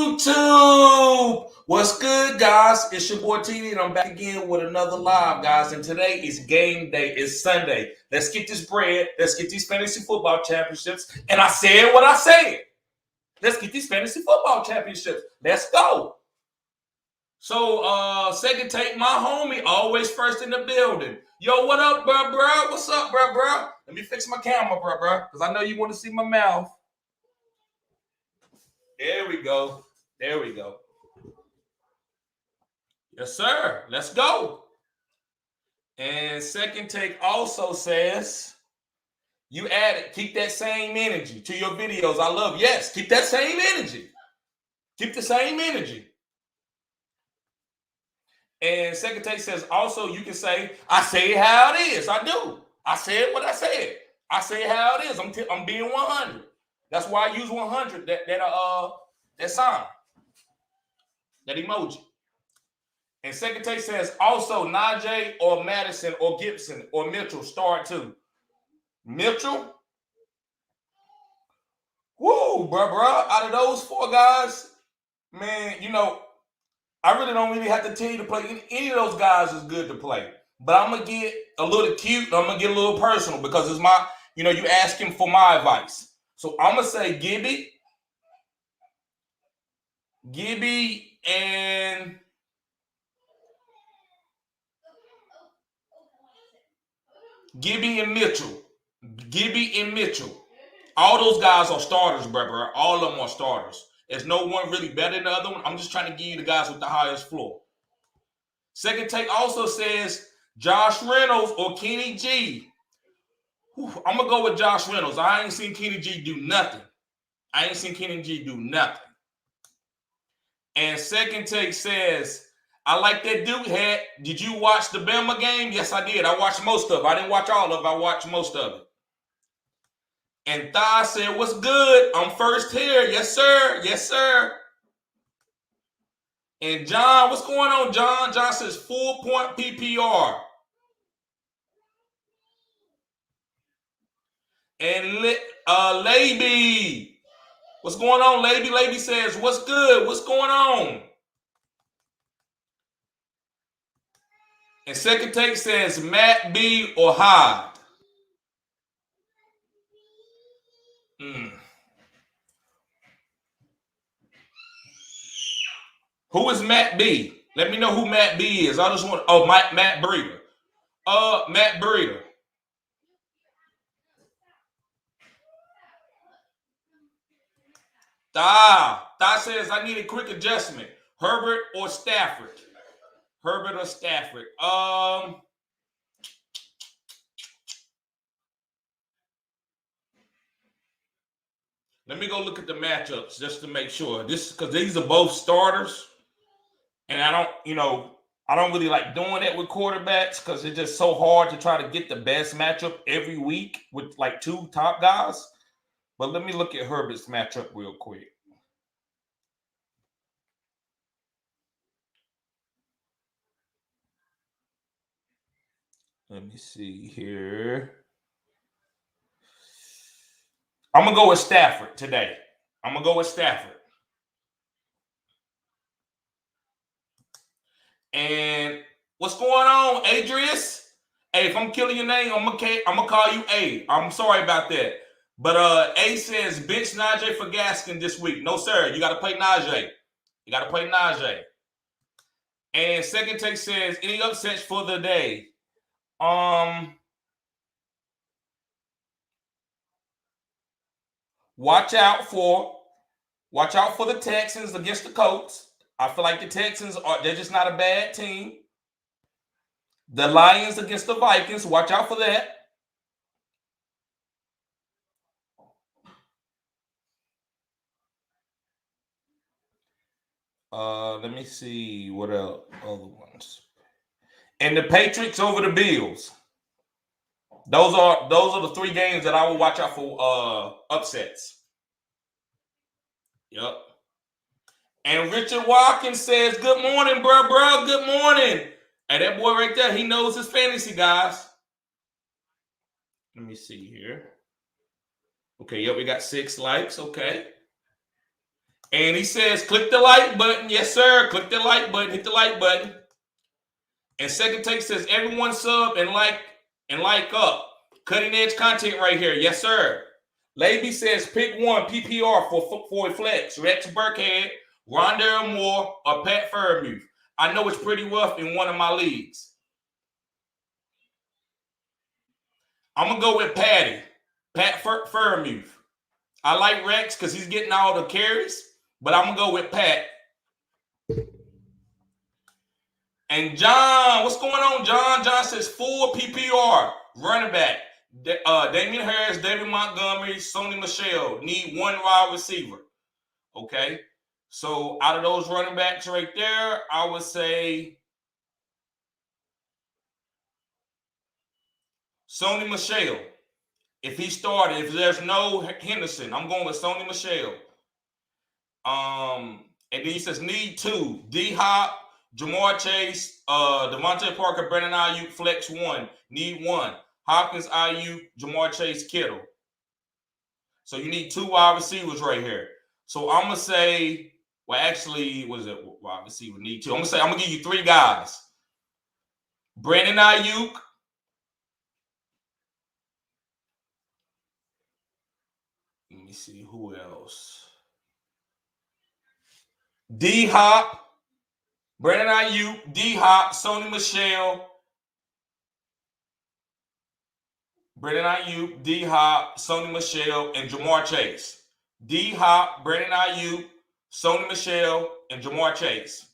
YouTube. What's good, guys? It's your boy TD, and I'm back again with another live, guys. And today is game day. It's Sunday. Let's get this bread. Let's get these fantasy football championships. And I said what I said. Let's get these fantasy football championships. Let's go. So, second take, my homie, always first in the building. Yo, what up, bro? What's up, bro? Let me fix my camera, bro, because I know you want to see my mouth. There we go. Yes, sir. Let's go. And second take also says, you added, keep that same energy to your videos. I love, yes, keep that same energy. Keep the same energy. And second take says, also, you can say, I say it how it is. I do. I said what I said. I say it how it is. I'm being 100. That's why I use 100, that sign, that emoji. And second take says, also, Najee or Madison or Gibson or Mitchell start too. Mitchell? Woo, bro. Out of those four guys, man, I really don't have to tell you to play. Any of those guys is good to play. But I'm going to get a little cute. I'm going to get a little personal because it's my, you asking for my advice. So I'm going to say Gibby and Mitchell. Gibby and Mitchell. All those guys are starters, bro. All of them are starters. There's no one really better than the other one. I'm just trying to give you the guys with the highest floor. Second take also says Josh Reynolds or Kenny G. I'm going to go with Josh Reynolds. I ain't seen Kenny G do nothing. And second take says, I like that dude hat. Did you watch the Bama game? Yes, I did. I watched most of it. I didn't watch all of it. I watched most of it. And Thigh said, what's good? I'm first here. Yes, sir. And John, what's going on, John? John says 4-point PPR. And Laby. What's going on, Laby? Laby says, what's good? What's going on? And second take says Matt B or Hyde. Who is Matt B? Let me know who Matt B is. I just want, Matt Breeder. Matt Breeder. Thigh says I need a quick adjustment. Herbert or Stafford? Let me go look at the matchups just to make sure. Because these are both starters. And I don't really like doing it with quarterbacks because it's just so hard to try to get the best matchup every week with like two top guys. But let me look at Herbert's matchup real quick. Let me see here. I'm going to go with Stafford today. And what's going on, Adrius? Hey, if I'm killing your name, I'm gonna call you A. I'm sorry about that. But A says bench Najee for Gaskin this week. No, sir. You got to play Najee. And second take says any upsets for the day. Watch out for the Texans against the Colts. I feel like the Texans they're just not a bad team. The Lions against the Vikings. Watch out for that. Let me see what else. Other ones. And the Patriots over the Bills. Those are the three games that I will watch out for upsets. Yep. And Richard Watkins says, good morning, bro. Good morning. Hey, that boy right there, he knows his fantasy, guys. Let me see here. Okay, yep, we got 6 likes. Okay. And he says, click the like button. Yes, sir. Click the like button. Hit the like button. And Second Take says, everyone sub and like up. Cutting edge content right here. Yes, sir. Lady says, pick one PPR for a flex. Rex Burkhead, Rondell Moore, or Pat Freiermuth. I know it's pretty rough in one of my leagues. I'm going to go with Pat Freiermuth. I like Rex because he's getting all the carries, but I'm going to go with Pat. And John, what's going on, John? John says full PPR, running back. Damon Harris, David Montgomery, Sony Michel. Need one wide receiver. Okay. So out of those running backs right there, I would say Sony Michel. If he started, if there's no Henderson, I'm going with Sony Michel. And then he says need two. D-Hop, Jamar Chase, Devontae Parker, Brandon Ayuk, flex one. Need one. Hopkins, Ayuk, Jamar Chase, Kittle. So you need two wide receivers right here. So I'm going to say, well, actually, what is it? Wide receiver need two. I'm going to give you three guys. Brandon Ayuk. Let me see who else. D-Hop, Brandon Ayuk, D-Hop, Sony Michel, Brandon Ayuk, D-Hop, Sony Michel, and Jamar Chase. D-Hop, Brandon Ayuk, Sony Michel, and Jamar Chase.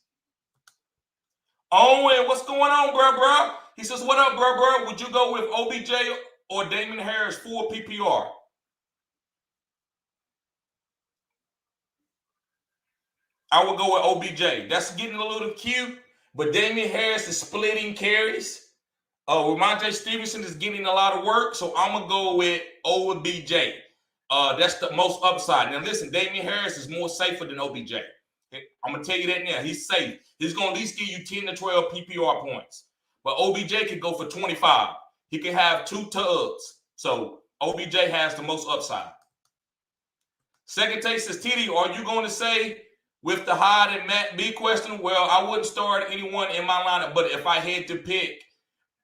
Owen, what's going on, bro? He says, what up, bro? Would you go with OBJ or Damon Harris for PPR? I would go with OBJ. That's getting a little cute, but Damon Harris is splitting carries. Ramondre Stevenson is getting a lot of work, so I'm going to go with OBJ. That's the most upside. Now, listen, Damon Harris is more safer than OBJ. I'm going to tell you that now. He's safe. He's going to at least give you 10 to 12 PPR points. But OBJ could go for 25. He can have two tugs. So OBJ has the most upside. Second Take says, TD, are you going to say with the Hyde and Matt B question? Well, I wouldn't start anyone in my lineup, but if I had to pick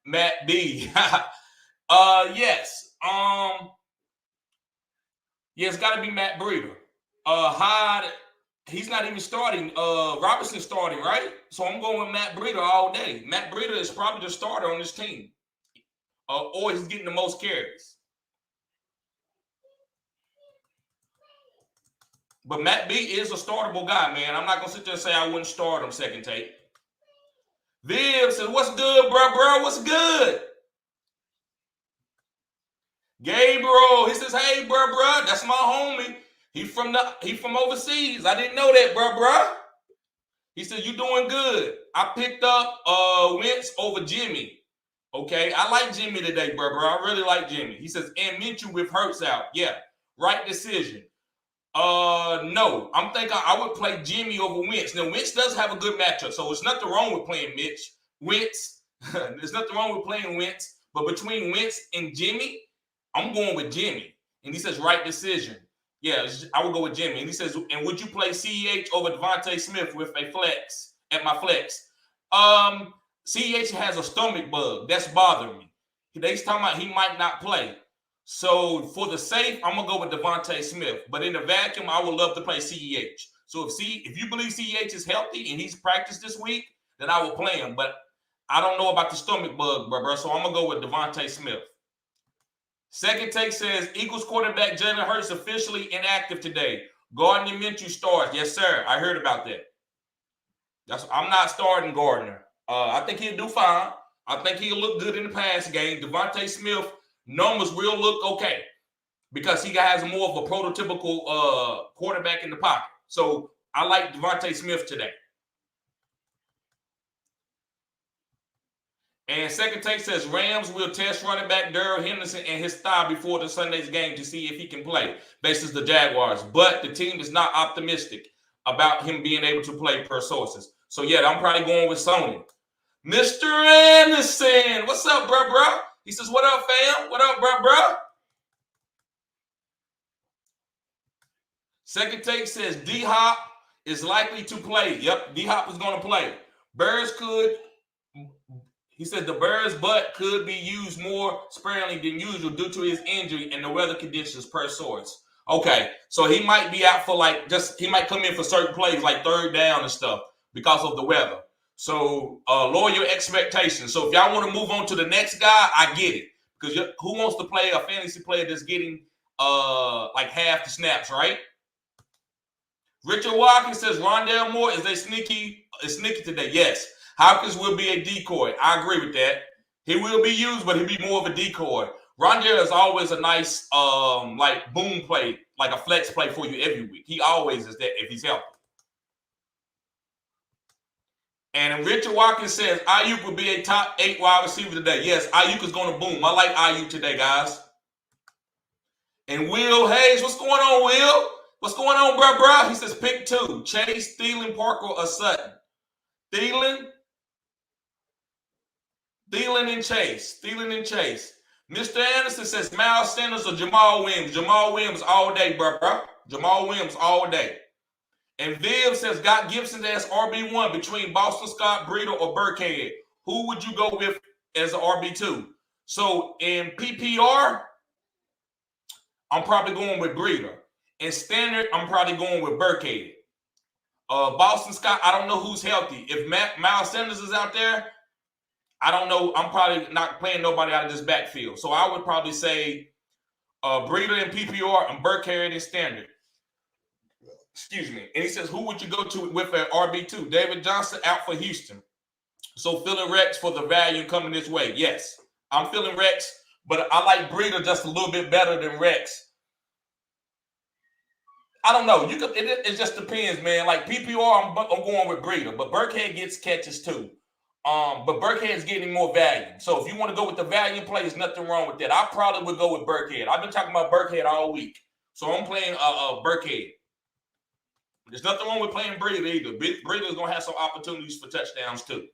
Matt B, yes. Yeah, it's got to be Matt Breida. Hyde, he's not even starting. Robinson's starting, right? So I'm going with Matt Breida all day. Matt Breida is probably the starter on this team. Or he's getting the most carries. But Matt B is a startable guy, man. I'm not going to sit there and say I wouldn't start him. Second Take. Viv says, what's good, bro? What's good? Gabriel, he says, hey, bro, that's my homie. He from overseas. I didn't know that, bro. He said, you doing good. I picked up Wentz over Jimmy. Okay, I like Jimmy today, bro. I really like Jimmy. He says, and Minshew with Hurts out. Yeah, right decision. No, I'm thinking I would play Jimmy over Wentz. Now, Wentz does have a good matchup, so there's nothing wrong with playing Wentz. There's nothing wrong with playing Wentz. But between Wentz and Jimmy, I'm going with Jimmy. And he says, right decision. Yeah, I would go with Jimmy. And he says, and would you play CEH over Devontae Smith with a flex, at my flex? CEH has a stomach bug. That's bothering me. They's talking about he might not play. So for the safe, I'm going to go with Devontae Smith. But in the vacuum, I would love to play CEH. So if you believe CEH is healthy and he's practiced this week, then I will play him. But I don't know about the stomach bug, bro. So I'm going to go with Devontae Smith. Second Take says, Eagles quarterback Jalen Hurts officially inactive today. Gardner Minshew starts. Yes, sir. I heard about that. I'm not starting Gardner. I think he'll do fine. I think he'll look good in the pass game. Devontae Smith numbers will look okay because he has more of a prototypical quarterback in the pocket. So I like Devontae Smith today. And Second Take says Rams will test running back Darrell Henderson and his thigh before the Sunday's game to see if he can play versus the Jaguars. But the team is not optimistic about him being able to play per sources. So, yeah, I'm probably going with Sony. Mr. Anderson, what's up, bro? He says, what up, fam? What up, bro? Second take says D-Hop is likely to play. Yep, D-Hop is going to play. He said the Bears' butt could be used more sparingly than usual due to his injury and the weather conditions per source. Okay, so he might be out for he might come in for certain plays like third down and stuff because of the weather. So lower your expectations. So if y'all want to move on to the next guy, I get it. Because who wants to play a fantasy player that's getting like half the snaps, right? Richard Watkins says Rondale Moore is sneaky today. Yes. Hopkins will be a decoy. I agree with that. He will be used, but he'll be more of a decoy. Rondale is always a nice like boom play, like a flex play for you every week. He always is that if he's healthy. And Richard Watkins says Ayuk will be a top 8 wide receiver today. Yes, Ayuk is going to boom. I like Ayuk today, guys. And Will Hayes, what's going on, Will? What's going on, bro? He says pick 2. Chase, Thielen, Parker, or Sutton. Thielen and Chase. Mr. Anderson says Miles Sanders or Jamal Williams. Jamal Williams all day, bro. Jamal Williams all day. And Viv says got Gibson as RB1 between Boston Scott, Breida, or Burkhead. Who would you go with as an RB2? So in PPR, I'm probably going with Breida. In standard, I'm probably going with Burkhead. Boston Scott, I don't know who's healthy. If Miles Sanders is out there, I don't know. I'm probably not playing nobody out of this backfield. So I would probably say Breida in PPR and Burkhead in standard. Excuse me. And he says, who would you go to with an RB2? David Johnson out for Houston. So feeling Rex for the value coming this way. Yes, I'm feeling Rex, but I like Breida just a little bit better than Rex. I don't know. It just depends, man. Like PPR, I'm going with Breida, but Burkhead gets catches too. But Burkhead's getting more value. So if you want to go with the value play, there's nothing wrong with that. I probably would go with Burkhead. I've been talking about Burkhead all week. So I'm playing Burkhead. There's nothing wrong with playing Breida either. Breida's going to have some opportunities for touchdowns too.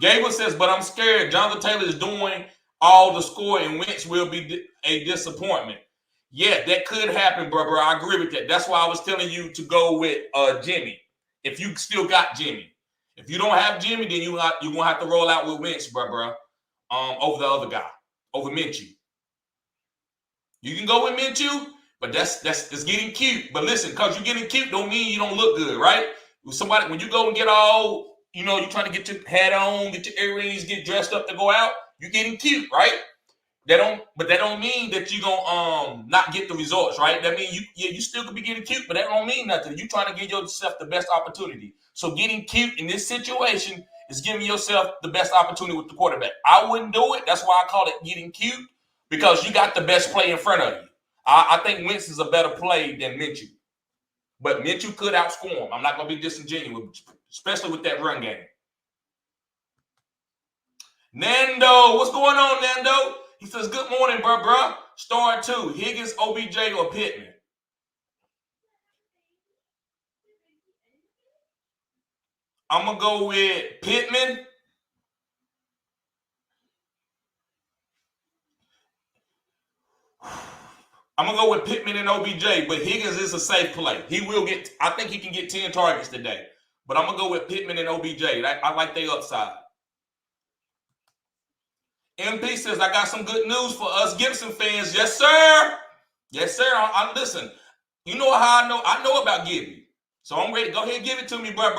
Gable says, but I'm scared. Jonathan Taylor is doing all the score and Wentz will be a disappointment. Yeah, that could happen, bro. I agree with that. That's why I was telling you to go with Jimmy. If you still got Jimmy. If you don't have Jimmy, then you're going to have to roll out with Wentz, bro. Over the other guy. Over Minshew. You can go with Minshew, but that's getting cute. But listen, because you're getting cute don't mean you don't look good, right? When you go and get all, you're trying to get your hat on, get your earrings, get dressed up to go out, you're getting cute, right? But that don't mean that you're gonna not get the results, right? That means you still could be getting cute, but that don't mean nothing. You're trying to give yourself the best opportunity. So getting cute in this situation is giving yourself the best opportunity with the quarterback. I wouldn't do it. That's why I call it getting cute, because you got the best play in front of you. I think Wentz is a better play than Minshew. But Minshew could outscore him. I'm not going to be disingenuous, especially with that run game. Nando, what's going on, Nando? He says, good morning, bro. Star 2, Higgins, OBJ, or Pittman? I'm going to go with Pittman. I'm going to go with Pittman and OBJ, but Higgins is a safe play. I think he can get 10 targets today. But I'm going to go with Pittman and OBJ. I like their upside. MP says, I got some good news for us Gibson fans. Yes, sir. Yes, sir. Listen, you know how I know? I know about Gibby. So I'm ready. Go ahead and give it to me, bro.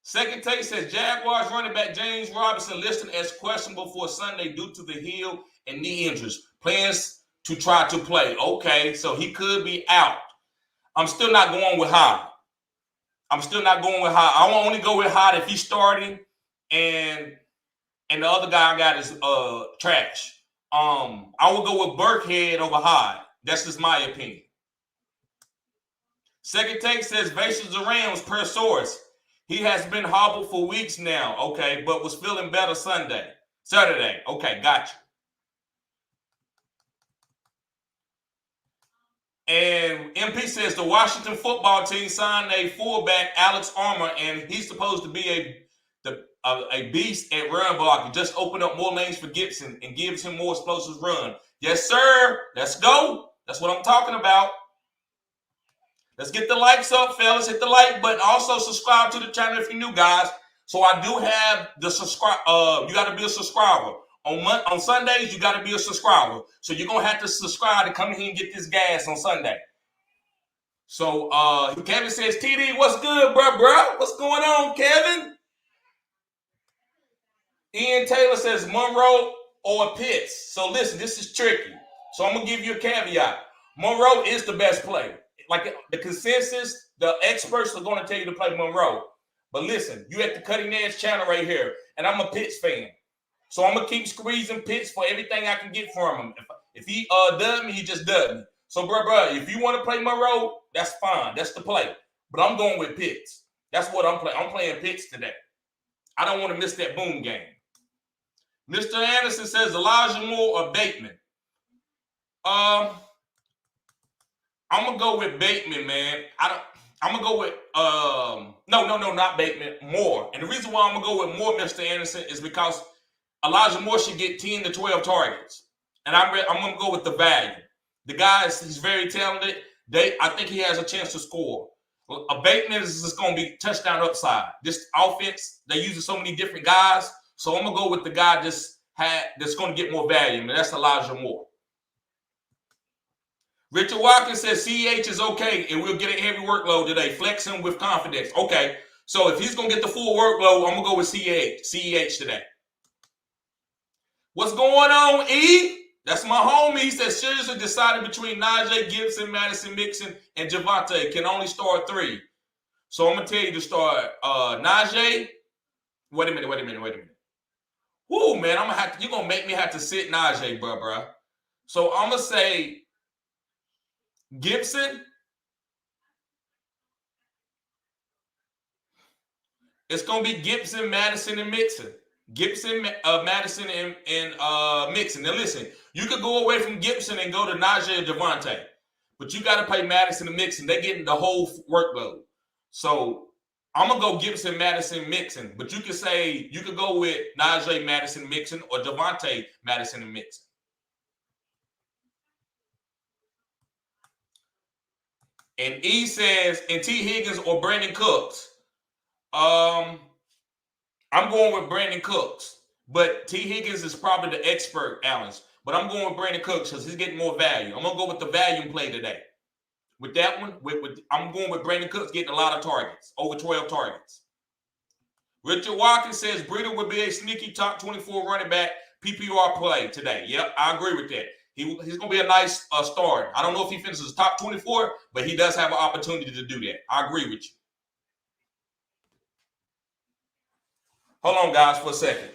Second take says, Jaguars running back James Robinson listed as questionable for Sunday due to the heel and knee injuries. Plans to try to play. Okay, so he could be out. I'm still not going with Hyde. I will only go with Hyde if he's starting and the other guy I got is trash. I will go with Burkhead over Hyde. That's just my opinion. Second take says Vacious the Rams per source. He has been hobbled for weeks now. Okay, but was feeling better Saturday. Okay, gotcha. And MP says the Washington football team signed a fullback, Alex Armour, and he's supposed to be a beast at run blocking. Just open up more lanes for Gibson and gives him more explosive run. Yes, sir. Let's go. That's what I'm talking about. Let's get the likes up, fellas. Hit the like button. Also, subscribe to the channel if you're new, guys. So I do have the subscribe. You got to be a subscriber. On Sundays, you got to be a subscriber. So you're going to have to subscribe to come here and get this gas on Sunday. So Kevin says, TD, what's good, bro? What's going on, Kevin? Ian Taylor says Monroe or Pitts. So listen, this is tricky. So I'm going to give you a caveat. Monroe is the best player. Like the consensus, the experts are going to tell you to play Monroe. But listen, you at the Cutting Edge channel right here, and I'm a Pitts fan. So I'm going to keep squeezing Pitts for everything I can get from him. If he does me, he just does me. So, bro, if you want to play Monroe, that's fine. That's the play. But I'm going with Pitts. That's what I'm playing. I'm playing Pitts today. I don't want to miss that boom game. Mr. Anderson says Elijah Moore or Bateman. I'm gonna go with Bateman, man. I'm gonna go with no, not Bateman, Moore. And the reason why I'm gonna go with Moore, Mr. Anderson, is because Elijah Moore should get 10 to 12 targets, and I'm gonna go with the value. The guy he's very talented. I think he has a chance to score. A Bateman is just gonna be touchdown upside. This offense, they're using so many different guys, so I'm gonna go with the guy that's gonna get more value, and that's Elijah Moore. Richard Watkins says CEH is okay and we'll get a heavy workload today. Flex him with confidence. Okay, so if he's going to get the full workload, I'm going to go with CEH today. What's going on, E? That's my homie. He says seriously decided between Najee, Gibson, Madison, Mixon, and Javonte. Can only start 3. So I'm going to tell you to start Najee. Wait a minute. Woo, man, you're going to make me have to sit Najee, bro. So I'm going to say Gibson. It's going to be Gibson, Madison, and Mixon. Gibson, Madison, and Mixon. Now, listen, you could go away from Gibson and go to Najee or Javonte, but you got to play Madison and Mixon. They're getting the whole workload. So I'm going to go Gibson, Madison, Mixon, but you could go with Najee, Madison, Mixon, or Javonte, Madison, and Mixon. And E says, and T. Higgins or Brandon Cooks. I'm going with Brandon Cooks. But T. Higgins is probably the expert, Allens. But I'm going with Brandon Cooks because he's getting more value. I'm going to go with the value play today. With that one, I'm going with Brandon Cooks getting a lot of targets, over 12 targets. Richard Watkins says Breida will be a sneaky top 24 running back PPR play today. Yep, I agree with that. He's going to be a nice start. I don't know if he finishes top 24, but he does have an opportunity to do that. I agree with you. Hold on, guys, for a second.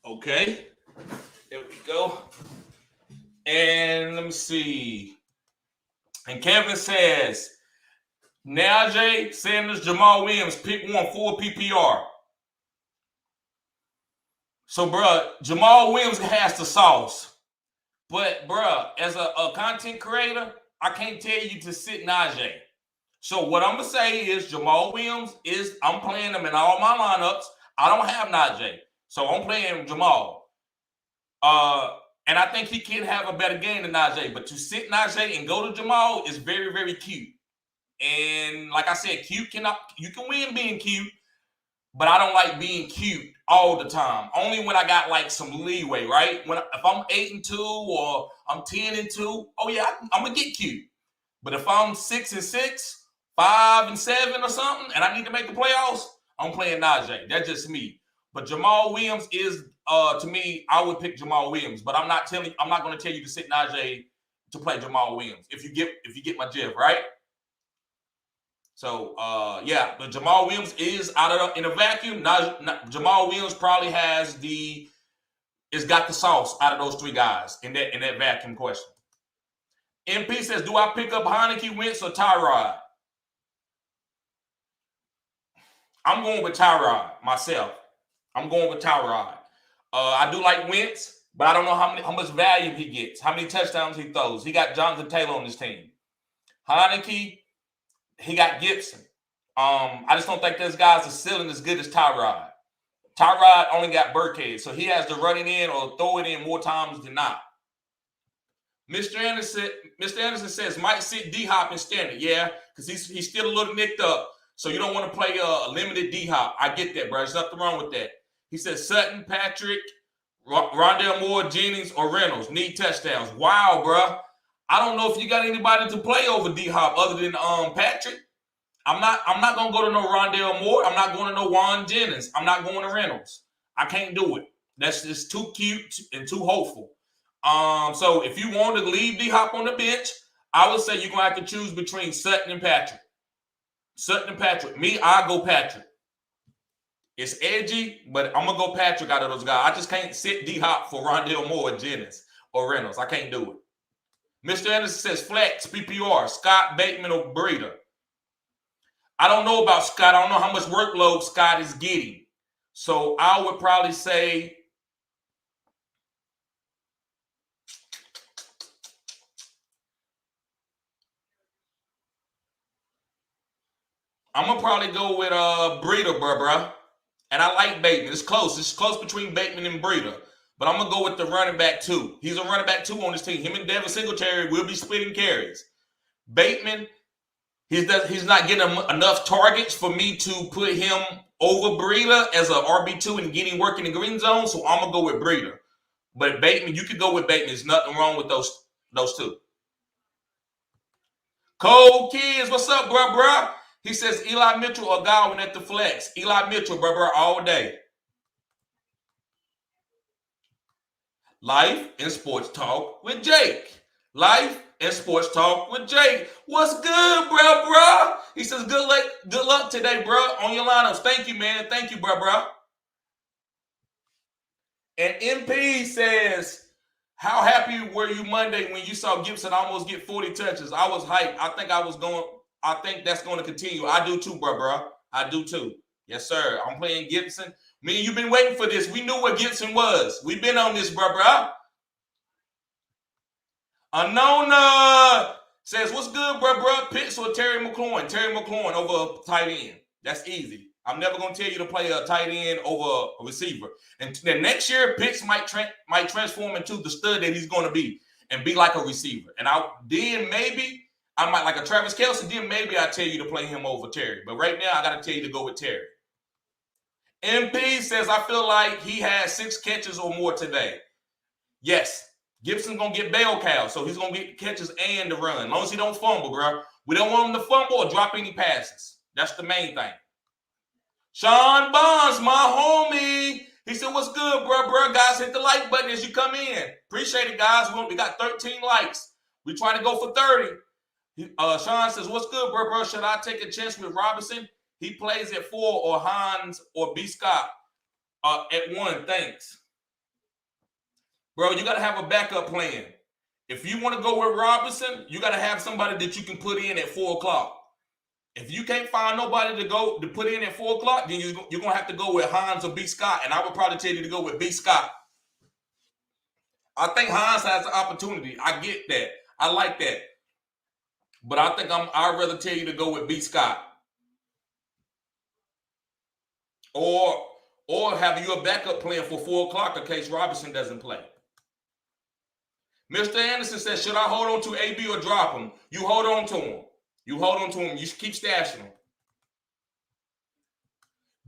Okay, there we go. And let me see. And Kevin says, Najee, Sanders, Jamal Williams, pick one for PPR. So, bro, Jamal Williams has the sauce. But, bro, as a content creator, I can't tell you to sit Najee. So what I'm going to say is Jamal Williams I'm playing him in all my lineups. I don't have Najee. So I'm playing Jamal. And I think he can have a better game than Najee. But to sit Najee and go to Jamal is very, very cute. And like I said, you can win being cute, but I don't like being cute all the time. Only when I got like some leeway, right? If I'm 8-2 or I'm 10-2, oh yeah, I'm gonna get cute. But if I'm 6-6, 5-7 or something, and I need to make the playoffs, I'm playing Najee. That's just me. But Jamal Williams is, to me, I would pick Jamal Williams. But I'm not going to tell you to sit Najee to play Jamal Williams. If you get my gist, right? So yeah, but Jamal Williams is in a vacuum. Jamal Williams probably has got the sauce out of those 3 guys in that vacuum question. MP says, do I pick up Heineke, Wentz, or Tyrod? I'm going with Tyrod myself. I'm going with Tyrod. I do like Wentz, but I don't know how much value he gets, how many touchdowns he throws. He got Jonathan Taylor on his team. Heineke, he got Gibson. I just don't think this guy's a ceiling as good as Tyrod. Tyrod only got Burkhead, so he has to run it in or throw it in more times than not. Mr. Anderson says might sit D-Hop in standard. Yeah, because he's still a little nicked up. So you don't want to play a limited D-Hop. I get that, bro. There's nothing wrong with that. He says Sutton, Patrick, Rondell Moore, Jennings, or Reynolds need touchdowns. Wow, bro. I don't know if you got anybody to play over D-Hop other than Patrick. I'm not gonna go to no Rondell Moore. I'm not going to no Juan Jennings. I'm not going to Reynolds. I can't do it. That's just too cute and too hopeful. So if you want to leave D-Hop on the bench, I would say you're gonna have to choose between Sutton and Patrick. Sutton and Patrick. Me, I go Patrick. It's edgy, but I'm gonna go Patrick out of those guys. I just can't sit D-Hop for Rondell Moore, Jennings, or Reynolds. I can't do it. Mr. Anderson says flex, PPR, Scott, Bateman, or Breida. I don't know about Scott. I don't know how much workload Scott is getting. So I would probably say I'm going to probably go with Breida, bro. And I like Bateman. It's close. It's close between Bateman and Breida. But I'm going to go with the running back 2. He's a running back 2 on this team. Him and Devin Singletary will be splitting carries. Bateman, he's not getting enough targets for me to put him over Breida as an RB2 and getting work in the green zone. So I'm going to go with Breida. But Bateman, you could go with Bateman. There's nothing wrong with those two. Cold Kids, what's up, bro? He says Eli Mitchell or Godwin at the flex. Eli Mitchell, bro, all day. Life and Sports Talk with Jake. Life and Sports Talk with Jake. What's good, bro? He says good luck today, bro, on your lineups. Thank you, man. Thank you, bro. And MP says, how happy were you Monday when you saw Gibson almost get 40 touches? I was hyped. I think that's going to continue. I do too, bro. I do too. Yes, sir. I'm playing Gibson. Me and you've been waiting for this. We knew what Gibson was. We've been on this, bro. Anona says, what's good, bro? Pitts or Terry McLaurin? Terry McLaurin over a tight end. That's easy. I'm never going to tell you to play a tight end over a receiver. And then next year, Pitts might transform into the stud that he's going to be and be like a receiver. And maybe I might like a Travis Kelce. Then maybe I tell you to play him over Terry. But right now, I got to tell you to go with Terry. MP says, I feel like he had 6 catches or more today. Yes. Gibson's going to get bell cow, so he's going to get catches and the run. As long as he don't fumble, bro. We don't want him to fumble or drop any passes. That's the main thing. Sean Bonds, my homie. He said, what's good, bro? Guys, hit the like button as you come in. Appreciate it, guys. We got 13 likes. We're trying to go for 30. Sean says, what's good, bro? Should I take a chance with Robinson? He plays at 4 or Hines or B. Scott at 1. Thanks. Bro, you got to have a backup plan. If you want to go with Robinson, you got to have somebody that you can put in at 4 o'clock. If you can't find nobody to put in at 4 o'clock, then you're going to have to go with Hines or B. Scott. And I would probably tell you to go with B. Scott. I think Hines has an opportunity. I get that. I like that. But I think I'd rather tell you to go with B. Scott. Or have you a backup plan for 4 o'clock in case Robinson doesn't play. Mr. Anderson says, should I hold on to AB or drop him? You hold on to him. You keep stashing him.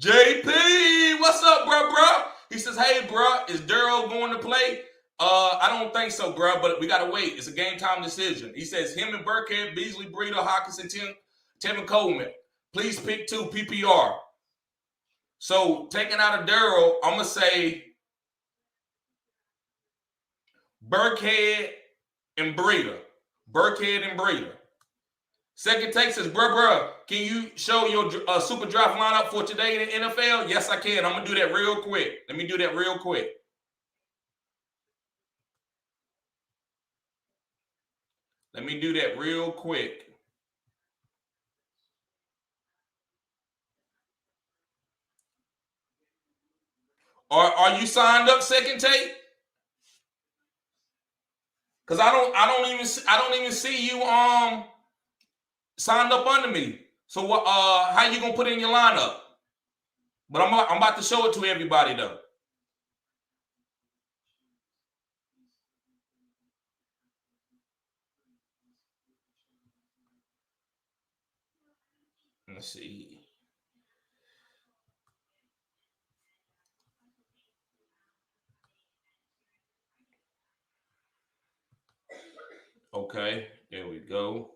JP, what's up, bro? He says, hey, bro, is Darryl going to play? I don't think so, bro, but we got to wait. It's a game time decision. He says, him and Burkhead, Beasley, Breida, Hawkins, and Tevin Coleman. Please pick 2 PPR. So, taking out of Darryl, I'm going to say Burkhead and Breida. Second take says, bro, can you show your super draft lineup for today in the NFL? Yes, I can. I'm going to do that real quick. Let me do that real quick. Are you signed up, Second Take? Because I don't even see you signed up under me. So what? How you gonna put in your lineup? But I'm about to show it to everybody though. Let's see. Okay, there we go.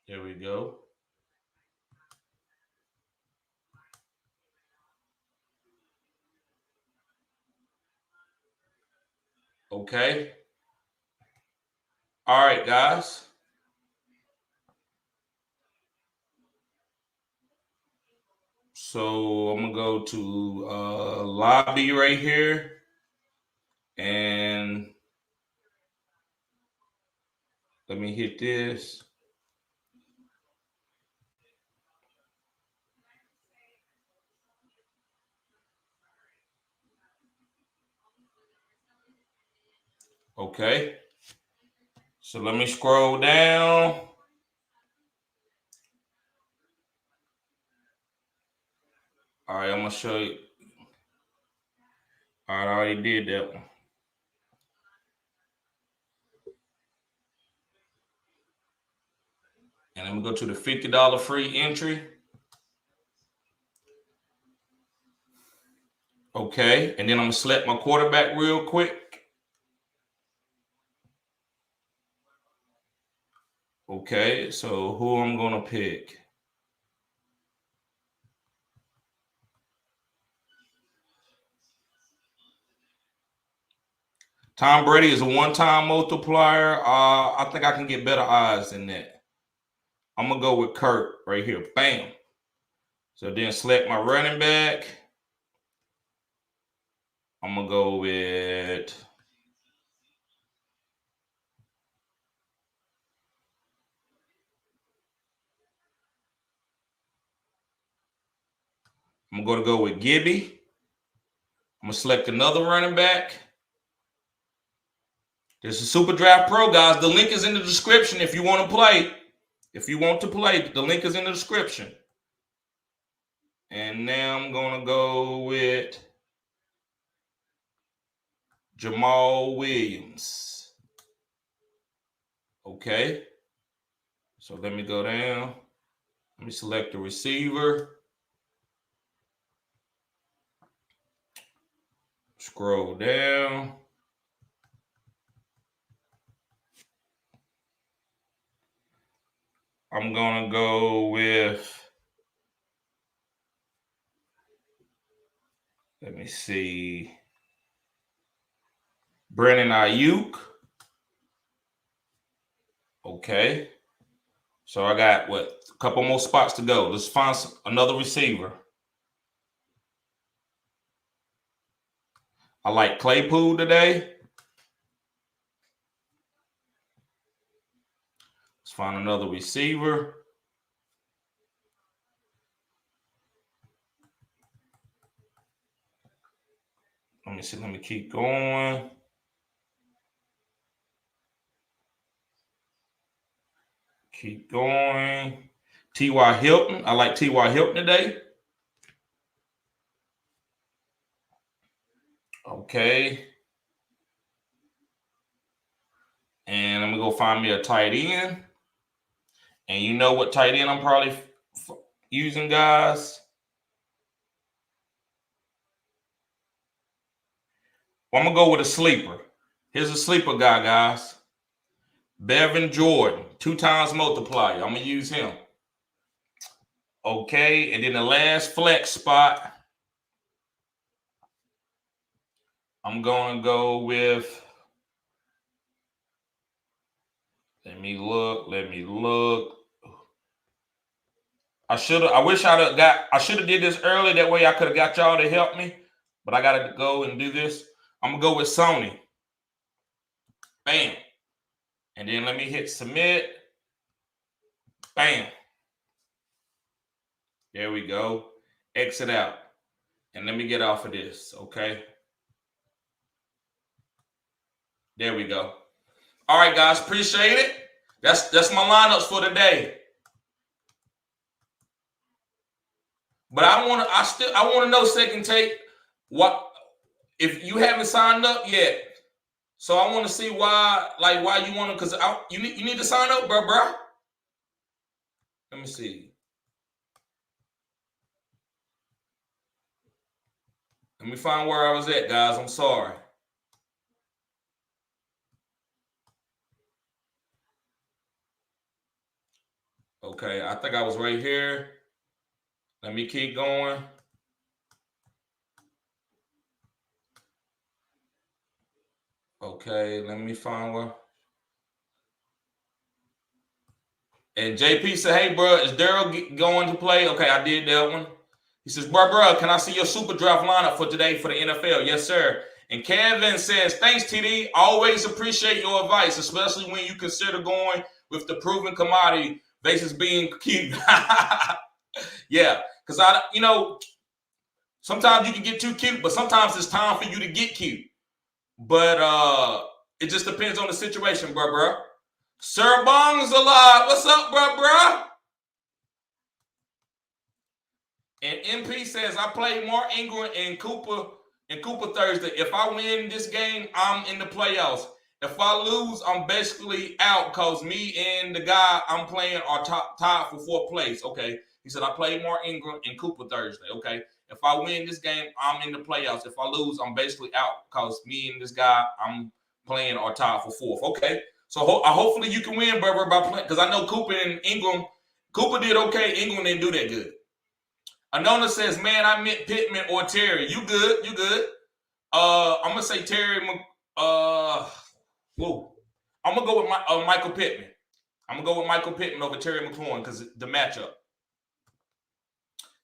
There we go. Okay. All right, guys. So I'm gonna go to lobby right here, and let me hit this. Okay. So let me scroll down. All right, I'm gonna show you. All right, I already did that one. And I'm gonna go to the $50 free entry. Okay, and then I'm gonna select my quarterback real quick. Okay, so who I'm gonna pick? Tom Brady is a one-time multiplier. I think I can get better odds than that. I'm gonna go with Kurt right here. Bam. So then select my running back. I'm gonna go with go with Gibby. I'm gonna select another running back. This is Super Draft Pro, guys. The link is in the description if you want to play. If you want to play, the link is in the description. And now I'm gonna go with Jamal Williams. Okay. So let me go down. Let me select the receiver. Scroll down. I'm gonna go with, let me see, Brandon Ayuk. Okay. So I got a couple more spots to go. Let's find another receiver. I like Claypool today. Let's find another receiver. Let me see. Let me keep going. Keep going. T.Y. Hilton. I like T.Y. Hilton today. Okay. And I'm going to go find me a tight end. And you know what tight end I'm probably using, guys? Well, I'm going to go with a sleeper. Here's a sleeper guy, guys. Bevan Jordan, 2 times multiplier. I'm going to use him. Okay, and then the last flex spot, I'm going to go with, let me look. I should have did this early. That way I could have got y'all to help me. But I got to go and do this. I'm going to go with Sony. Bam. And then let me hit submit. Bam. There we go. Exit out. And let me get off of this, okay? There we go. All right, guys, appreciate it. That's my lineups for today. But I want to know, Second Take, what if you haven't signed up yet? So I want to see why you want to, because you need to sign up, bro. Let me see. Let me find where I was at, guys. I'm sorry. Okay, I think I was right here. Let me keep going. Okay, let me find where. And JP said, hey, bro, is Daryl going to play? Okay, I did that one. He says, bro, can I see your super draft lineup for today for the NFL? Yes, sir. And Kevin says, thanks, TD. Always appreciate your advice, especially when you consider going with the proven commodity basis being cute. Yeah, because sometimes you can get too cute, but sometimes it's time for you to get cute. But it just depends on the situation, bro. Sir Bong's alive. What's up, bro? And MP says, I play Mark Ingram and Cooper Thursday. If I win this game, I'm in the playoffs. If I lose, I'm basically out because me and the guy I'm playing are tied for fourth place. Okay. He said, I play Mark Ingram and Cooper Thursday. Okay. If I win this game, I'm in the playoffs. If I lose, I'm basically out because me and this guy I'm playing are tied for fourth. Okay. So hopefully you can win, bro, by playing, because I know Cooper and Ingram. Cooper did okay. Ingram didn't do that good. Anona says, man, I meant Pittman or Terry. You good. I'm gonna say Terry. I'm gonna go with Michael Pittman. I'm gonna go with Michael Pittman over Terry McLaurin because the matchup.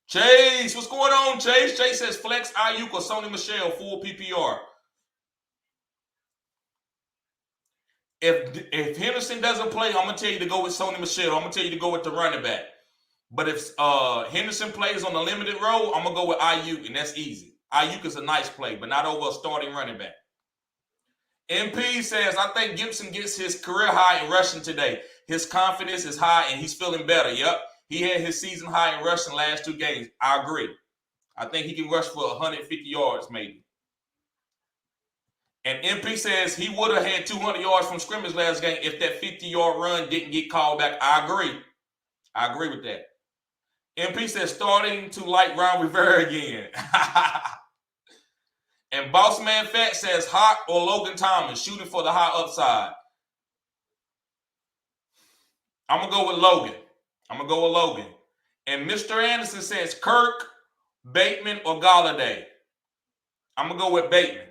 Chase, what's going on, Chase? Chase says flex Ayuk or Sony Michel full PPR. If Henderson doesn't play, I'm gonna tell you to go with Sony Michel. I'm gonna tell you to go with the running back. But if Henderson plays on the limited role, I'm gonna go with Ayuk, and that's easy. Ayuk is a nice play, but not over a starting running back. MP says, I think Gibson gets his career high in rushing today. His confidence is high, and he's feeling better. Yep. He had his season high in rushing last 2 games. I agree. I think he can rush for 150 yards maybe. And MP says he would have had 200 yards from scrimmage last game if that 50-yard run didn't get called back. I agree with that. MP says starting to like Ron Rivera again. And Bossman Fat says Hawk or Logan Thomas shooting for the high upside. I'm going to go with Logan. And Mr. Anderson says Kirk, Bateman, or Galladay. I'm going to go with Bateman.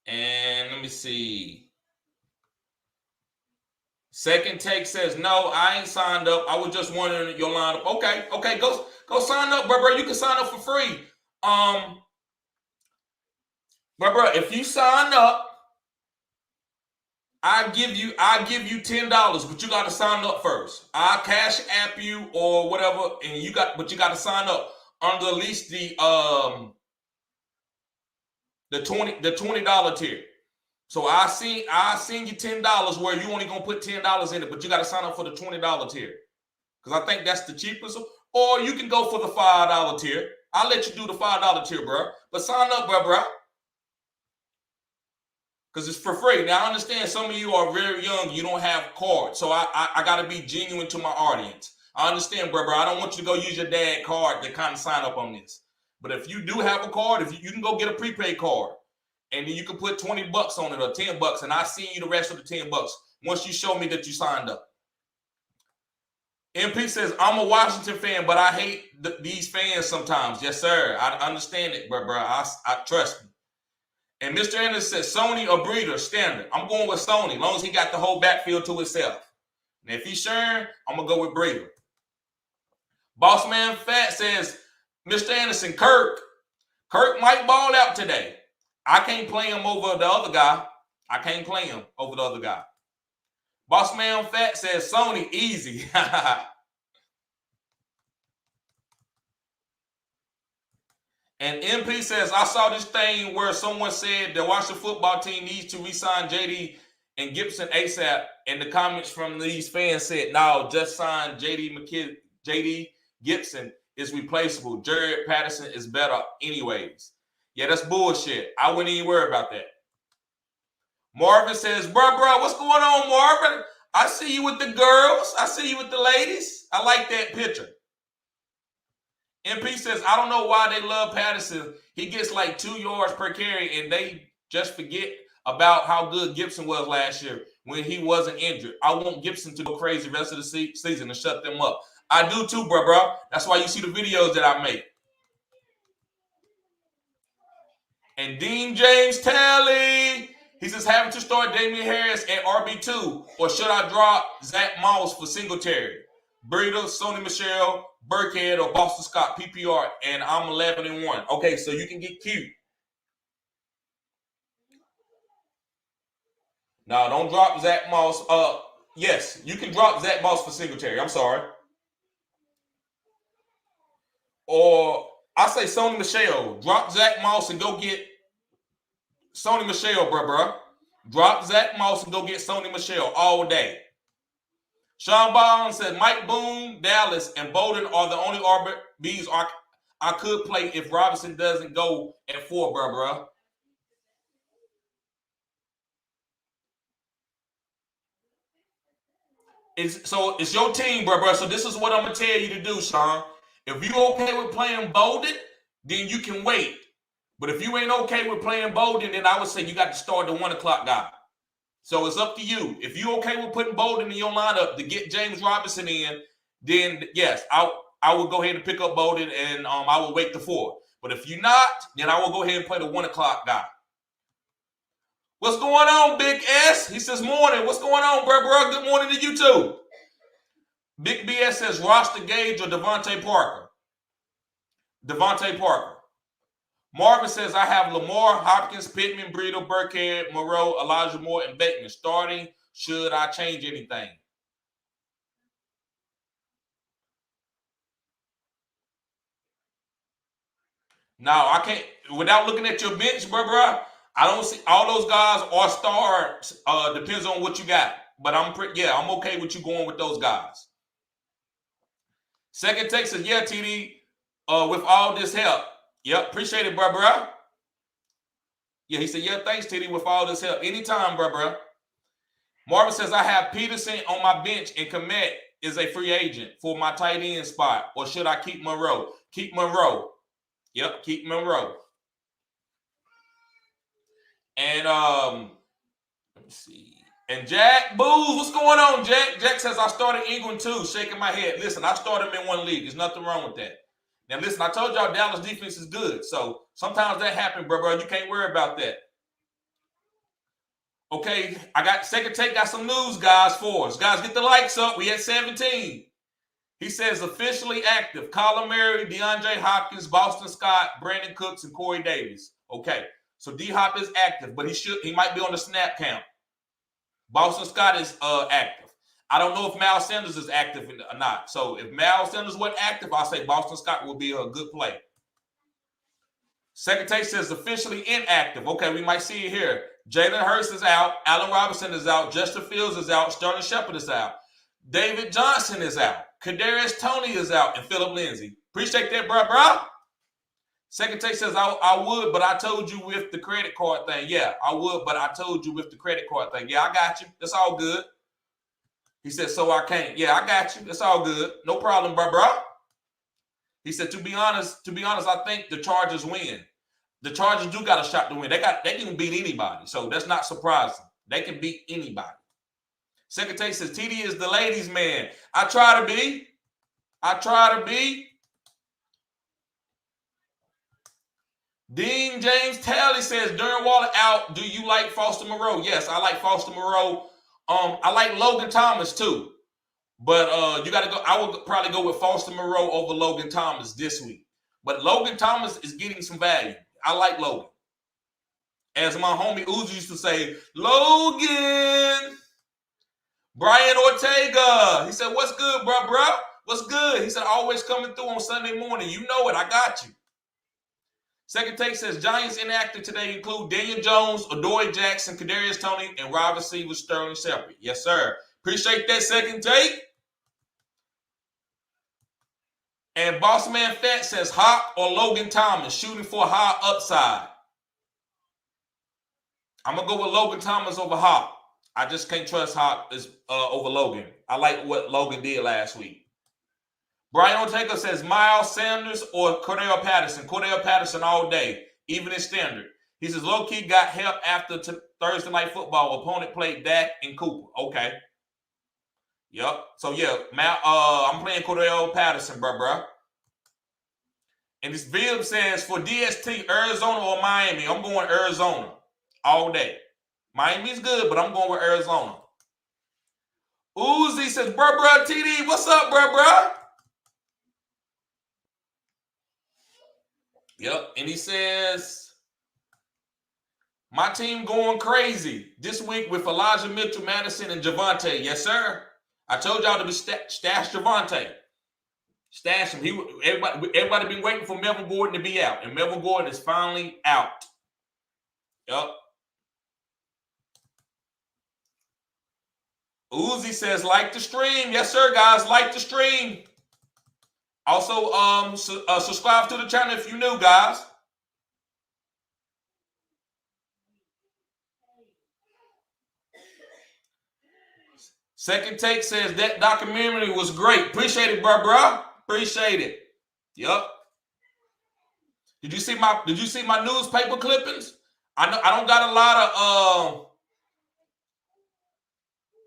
And let me see. Second Take says, no, I ain't signed up. I was just wondering your lineup. Okay, go sign up, bro. You can sign up for free. Bro, if you sign up, I give you $10, but you got to sign up first. I'll cash app you or whatever, and you got to sign up under at least the $20 tier. So I send you $10 where you only gonna put $10 in it, but you got to sign up for the $20 tier because I think that's the cheapest. Or you can go for the $5 tier. I'll let you do the $5 tier, bro. But sign up, bro. Because it's for free. Now, I understand some of you are very young. You don't have cards. So I got to be genuine to my audience. I understand, bro. I don't want you to go use your dad card to kind of sign up on this. But if you do have a card, if you can go get a prepaid card. And then you can put $20 on it or $10, and I'll send you the rest of the $10 once you show me that you signed up. MP says, I'm a Washington fan, but I hate these fans sometimes. Yes, sir. I understand it, bro. I trust me. And Mr. Anderson says, Sony or Breeder, standard. I'm going with Sony, as long as he got the whole backfield to himself. And if he's sharing, I'm going to go with Breeder. Bossman Fat says, Mr. Anderson, Kirk might ball out today. I can't play him over the other guy. I can't play him over the other guy. Boss Man Fat says Sony easy. And MP says, I saw this thing where someone said the Washington football team needs to re-sign JD and Gibson ASAP. And the comments from these fans said, no, just sign JD Gibson is replaceable. Jared Patterson is better anyways. Yeah, that's bullshit. I wouldn't even worry about that. Marvin says, bro, what's going on, Marvin? I see you with the girls. I see you with the ladies. I like that picture. MP says, I don't know why they love Patterson. He gets like 2 yards per carry, and they just forget about how good Gibson was last year when he wasn't injured. I want Gibson to go crazy the rest of the season and shut them up. I do too, bro. That's why you see the videos that I make. And Dean James Talley, he says, having to start Damon Harris at RB2, or should I drop Zach Moss for Singletary? Breida, Sony Michel, Burkhead, or Boston Scott, PPR, and I'm 11-1. Okay, so you can get cute. No, don't drop Zach Moss. Yes, you can drop Zach Moss for Singletary. I'm sorry. Or I say Sony Michel. Drop Zach Moss and go get Sony Michel, bro. Drop Zach Moss and go get Sony Michel all day. Sean Bond said Mike Boone, Dallas, and Bolden are the only RBs I could play if Robinson doesn't go at 4, bro. It's your team, bro. So this is what I'm gonna tell you to do, Sean. If you okay with playing Bolden, then you can wait. But if you ain't okay with playing Bolden, then I would say you got to start the 1 o'clock guy. So it's up to you. If you okay with putting Bolden in your lineup to get James Robinson in, then yes, I will go ahead and pick up Bolden, and I will wait the 4. But if you're not, then I will go ahead and play the 1 o'clock guy. What's going on, Big S? He says morning. What's going on, bro? Good morning to you too. Big BS says roster Gage or Devontae Parker. Devontae Parker. Marvin says, I have Lamar, Hopkins, Pittman, Breida, Burkhead, Moreau, Elijah Moore, and Bateman starting. Should I change anything? No, I can't. Without looking at your bench, bro, I don't see all those guys are stars. Depends on what you got. But I'm okay with you going with those guys. Second take says, yeah, TD, with all this help. Yep, appreciate it, bro. Yeah, he said, yeah, thanks, TD, with all this help. Anytime, bro. Marvin says, I have Peterson on my bench, and Komet is a free agent for my tight end spot. Or should I keep Monroe? Keep Monroe. Yep, keep Monroe. And let me see. And Jack Booz, what's going on, Jack? Jack says, I started Ingram too, shaking my head. Listen, I started him in 1 league. There's nothing wrong with that. Now, listen, I told y'all Dallas defense is good. So sometimes that happens, bro. You can't worry about that. Okay, I got second take, got some news, guys, for us. Guys, get the likes up. We at 17. He says officially active. Kyler Murray, DeAndre Hopkins, Boston Scott, Brandon Cooks, and Corey Davis. Okay, so D-Hop is active, but he might be on the snap count. Boston Scott is active. I don't know if Mal Sanders is active or not. So if Mal Sanders wasn't active, I'll say Boston Scott will be a good play. Second take says officially inactive. Okay, we might see it here. Jalen Hurts is out. Allen Robinson is out. Justin Fields is out. Sterling Shepard is out. David Johnson is out. Kadarius Toney is out. And Phillip Lindsay. Appreciate that, bro. Second take says I would, but I told you with the credit card thing. Yeah, I would, but I told you with the credit card thing. Yeah, I got you. That's all good. He said, so I can't. Yeah, I got you. That's all good. No problem, bro. He said, to be honest, I think the Chargers win. The Chargers do got a shot to win. They can beat anybody. So that's not surprising. They can beat anybody. Second take says, TD is the ladies' man. I try to be. Dean James Talley says, Darren Waller out. Do you like Foster Moreau? Yes, I like Foster Moreau. I like Logan Thomas too. But you got to go. I would probably go with Foster Moreau over Logan Thomas this week. But Logan Thomas is getting some value. I like Logan. As my homie Uzi used to say, Logan. Brian Ortega. He said, what's good, bro? What's good? He said, always coming through on Sunday morning. You know it. I got you. Second Take says, Giants inactive today include Daniel Jones, Adoree Jackson, Kadarius Toney, and wide receiver Sterling Shepard. Yes, sir. Appreciate that, Second Take. And Boss Man Fat says, Hawk or Logan Thomas, shooting for a high upside. I'm going to go with Logan Thomas over Hawk. I just can't trust Hawk over Logan. I like what Logan did last week. Brian Ortega says Miles Sanders or Cordell Patterson. Cordell Patterson all day, even in standard. He says low-key got help after Thursday Night Football. Opponent played Dak and Cooper. Okay. Yep. So, yeah, I'm playing Cordell Patterson, bro. And this Viv says for DST, Arizona or Miami, I'm going Arizona all day. Miami's good, but I'm going with Arizona. Uzi says, bro, TD, what's up, bro? Yep, and he says, my team going crazy this week with Elijah Mitchell, Madison, and Javonte. Yes, sir. I told y'all to be stash Javonte. Stash him. Everybody been waiting for Melvin Gordon to be out, and Melvin Gordon is finally out. Yep. Uzi says, like the stream. Yes, sir, guys. Like the stream. Also, subscribe to the channel if you're new, guys. Second Take says that documentary was great. Appreciate it, bro. Appreciate it. Yep. Did you see my newspaper clippings? I don't got a lot of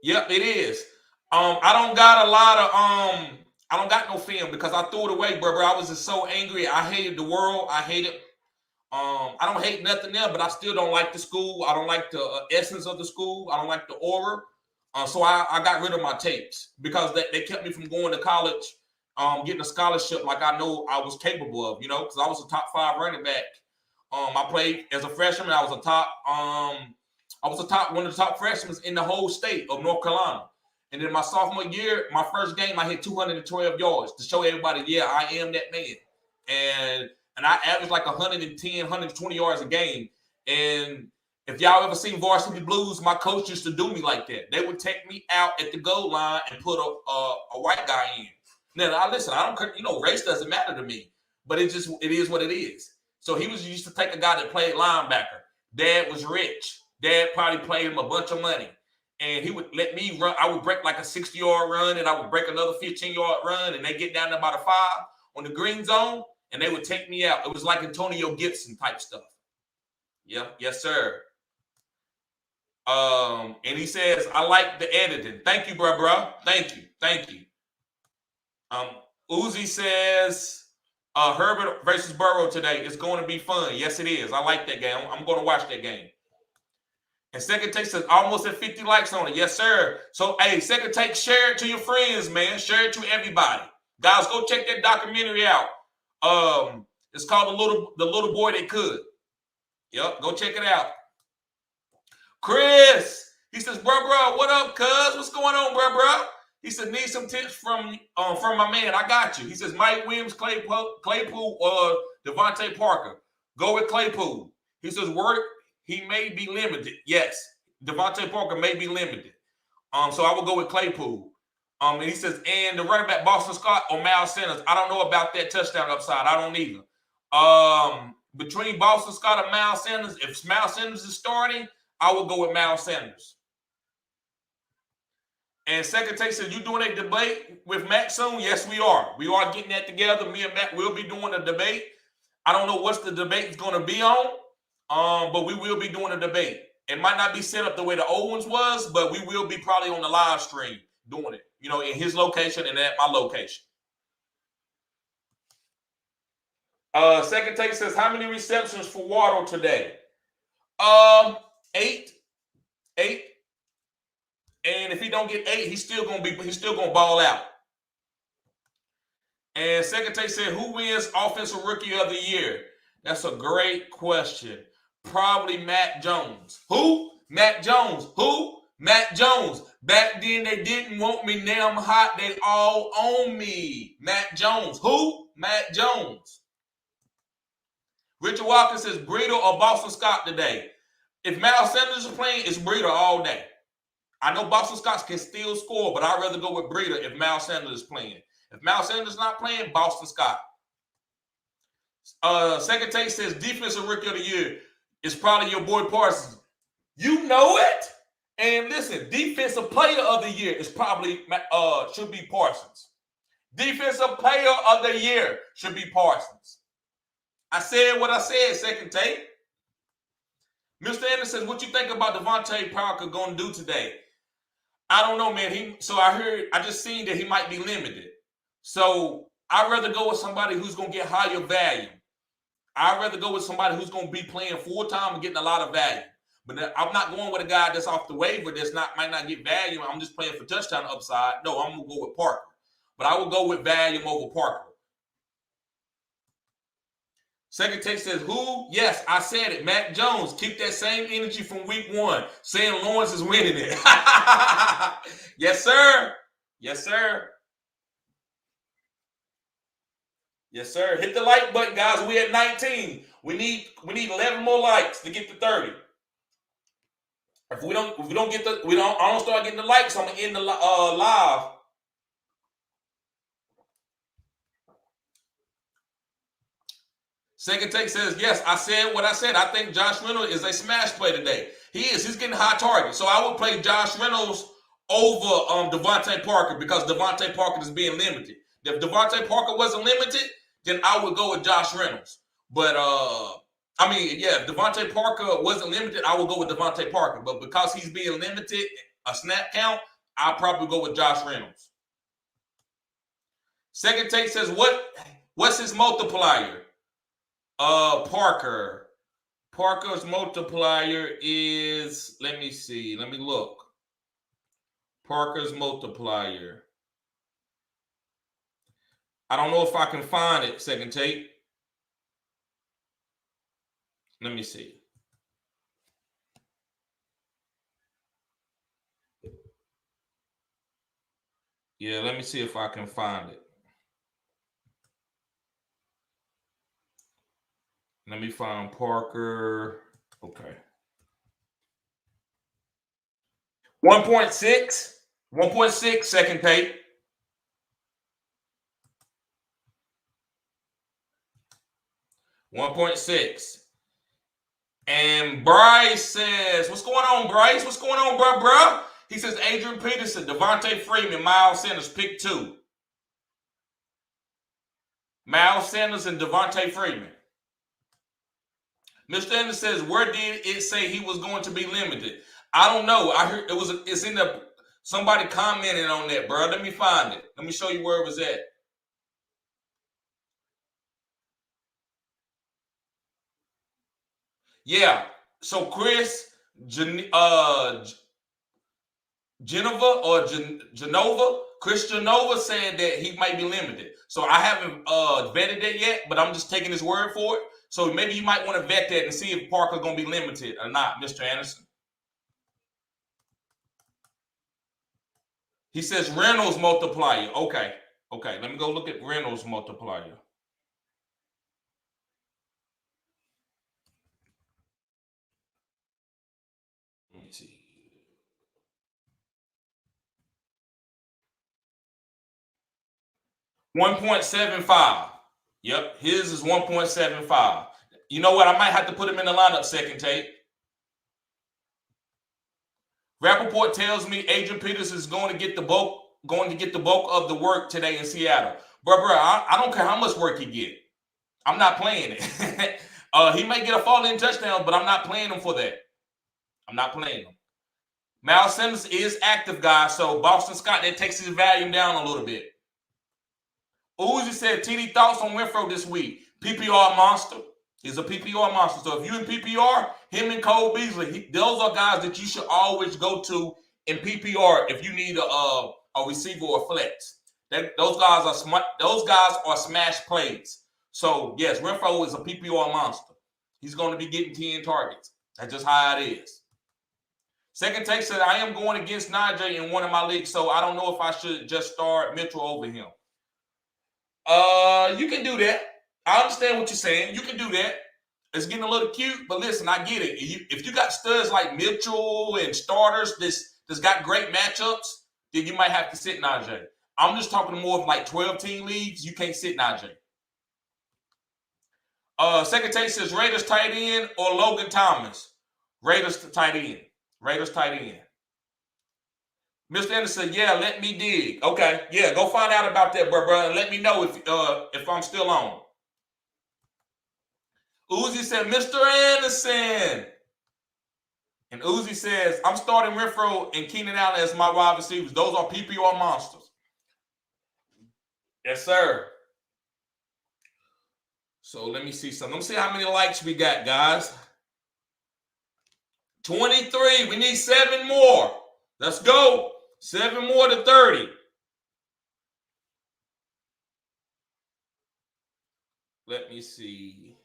Yep, it is. I don't got a lot of I don't got no film because I threw it away, bro. I was just so angry. I hated the world. I hated. I don't hate nothing there, but I still don't like the school. I don't like the essence of the school. I don't like the aura. So I got rid of my tapes because they kept me from going to college, getting a scholarship like I know I was capable of, because I was a top 5 running back. I played as a freshman. I was one of the top freshmen in the whole state of North Carolina. And then my sophomore year, my first game, I hit 212 yards to show everybody, yeah, I am that man. And I averaged like 110, 120 yards a game. And if y'all ever seen Varsity Blues, my coach used to do me like that. They would take me out at the goal line and put a white guy in. Now, I don't, race doesn't matter to me, but it is what it is. So he used to take a guy that played linebacker. Dad was rich. Dad probably paid him a bunch of money. And he would let me run. I would break like a 60-yard run, and I would break another 15-yard run, and they get down to about a 5 on the green zone, and they would take me out. It was like Antonio Gibson type stuff. Yeah, yes, sir. And he says, I like the editing. Thank you, bro. Thank you. Uzi says, Herbert versus Burrow today is going to be fun. Yes, it is. I like that game. I'm going to watch that game. And Second Take says, almost at 50 likes on it. Yes, sir. So, hey, Second Take, share it to your friends, man. Share it to everybody. Guys, go check that documentary out. It's called The Little Boy That Could. Yep, go check it out. Chris, he says, bro, what up, cuz? What's going on, bro? He said, need some tips from my man. I got you. He says, Mike Williams, Claypool, or Devontae Parker. Go with Claypool. He says, he may be limited. Yes, Devontae Parker may be limited. So I will go with Claypool. And he says, and the running back Boston Scott or Miles Sanders. I don't know about that touchdown upside. I don't either. Between Boston Scott and Miles Sanders, if Miles Sanders is starting, I will go with Miles Sanders. And Second Take says, you doing a debate with Matt soon? Yes, we are. We are getting that together. Me and Matt will be doing a debate. I don't know what the debate is going to be on. But we will be doing a debate. It might not be set up the way the old ones was, but we will be probably on the live stream doing it, in his location and at my location. Second Take says, how many receptions for Waddle today? 8. And if he don't get 8, he's still gonna ball out. And Second Take said, who wins Offensive Rookie of the Year? That's a great question. probably Matt Jones. Who? Matt Jones. Who? Matt Jones. Back then they didn't want me. Now I'm hot. They all own me. Matt Jones. Who? Matt Jones. Richard Walker says Breida or Boston Scott today. If Miles Sanders is playing, it's Breida all day. I know Boston Scott can still score, but I'd rather go with Breida if Miles Sanders is playing. If Miles Sanders is not playing, Boston Scott. Second Take says defensive rookie of the year is probably your boy Parsons. You know it. And listen, defensive player of the year is probably should be Parsons. Defensive player of the year should be Parsons. I said what I said, Second Take. Mr. Anderson says, what you think about Devontae Parker going to do today? I don't know, man. I just seen that he might be limited. So I'd rather go with somebody who's going to get higher value. I'd rather go with somebody who's going to be playing full-time and getting a lot of value. But I'm not going with a guy that's off the waiver might not get value. I'm just playing for touchdown upside. No, I'm going to go with Parker. But I will go with value over Parker. Second Take says, who? Yes, I said it. Matt Jones. Keep that same energy from week 1. Saying Lawrence is winning it. Yes, sir. Yes, sir. Yes, sir. Hit the like button, guys. We at 19. We need 11 more likes to get to 30. If I don't start getting the likes, I'm gonna end the live. Second Take says, yes, I said what I said. I think Josh Reynolds is a smash play today. He's getting high target. So I would play Josh Reynolds over Devontae Parker because Devontae Parker is being limited. If Devontae Parker wasn't limited, then I would go with Josh Reynolds. But if Devontae Parker wasn't limited, I would go with Devontae Parker. But because he's being limited, a snap count, I'll probably go with Josh Reynolds. Second Take says, what's his multiplier? Parker. Parker's multiplier is, let me see. Let me look. Parker's multiplier. I don't know if I can find it, Second Take. Let me see. Yeah, let me see if I can find it. Let me find Parker. Okay. 1.6. 1.6, Second Take. $1.6. And Bryce says, what's going on, Bryce? What's going on, bro? He says Adrian Peterson, Devontae Freeman, Miles Sanders, pick 2. Miles Sanders and Devontae Freeman. Mr. Anderson says, where did it say he was going to be limited? I don't know. I heard it's in the, somebody commented on that, bro. Let me find it. Let me show you where it was at. Yeah. So Chris Genova Chris Genova said that he might be limited. So I haven't vetted it yet, but I'm just taking his word for it. So maybe you might want to vet that and see if Parker's going to be limited or not, Mr. Anderson. He says Reynolds multiplier. Okay. Let me go look at Reynolds multiplier. Let me see. $1.75. Yep, his is 1.75. You know what? I might have to put him in the lineup, Second Take. Rappaport tells me Adrian Peterson is going to get the bulk of the work today in Seattle. Bro, I don't care how much work he get. I'm not playing it. He may get a fall-in touchdown, but I'm not playing him for that. I'm not playing him. Miles Sanders is active, guys, so Boston Scott, that takes his volume down a little bit. Uzi said, TD thoughts on Renfro this week. PPR monster. He's a PPR monster. So if you're in PPR, him and Cole Beasley, those are guys that you should always go to in PPR if you need a receiver or flex. Those guys are smart. Those guys are smash plays. So yes, Renfro is a PPR monster. He's going to be getting 10 targets. That's just how it is. Second take said, I am going against Najee in one of my leagues, so I don't know if I should just start Mitchell over him. You can do that. I understand what you're saying. You can do that. It's getting a little cute, but listen, I get it. If you got studs like Mitchell and starters that's got great matchups, then you might have to sit Najee. I'm just talking more of like 12-team leagues. You can't sit Najee. Second take says Raiders tight end or Logan Thomas. Raiders tight end. Raiders tight end. Mr. Anderson, yeah, let me dig. Okay, yeah, go find out about that, bro, and let me know if I'm still on. Uzi said, Mr. Anderson. And Uzi says, I'm starting Renfro and Keenan Allen as my wide receivers. Those are PPR monsters. Yes, sir. So let me see something. Let me see how many likes we got, guys. 23. We need 7 more. Let's go. 7 more to 30. Let me see.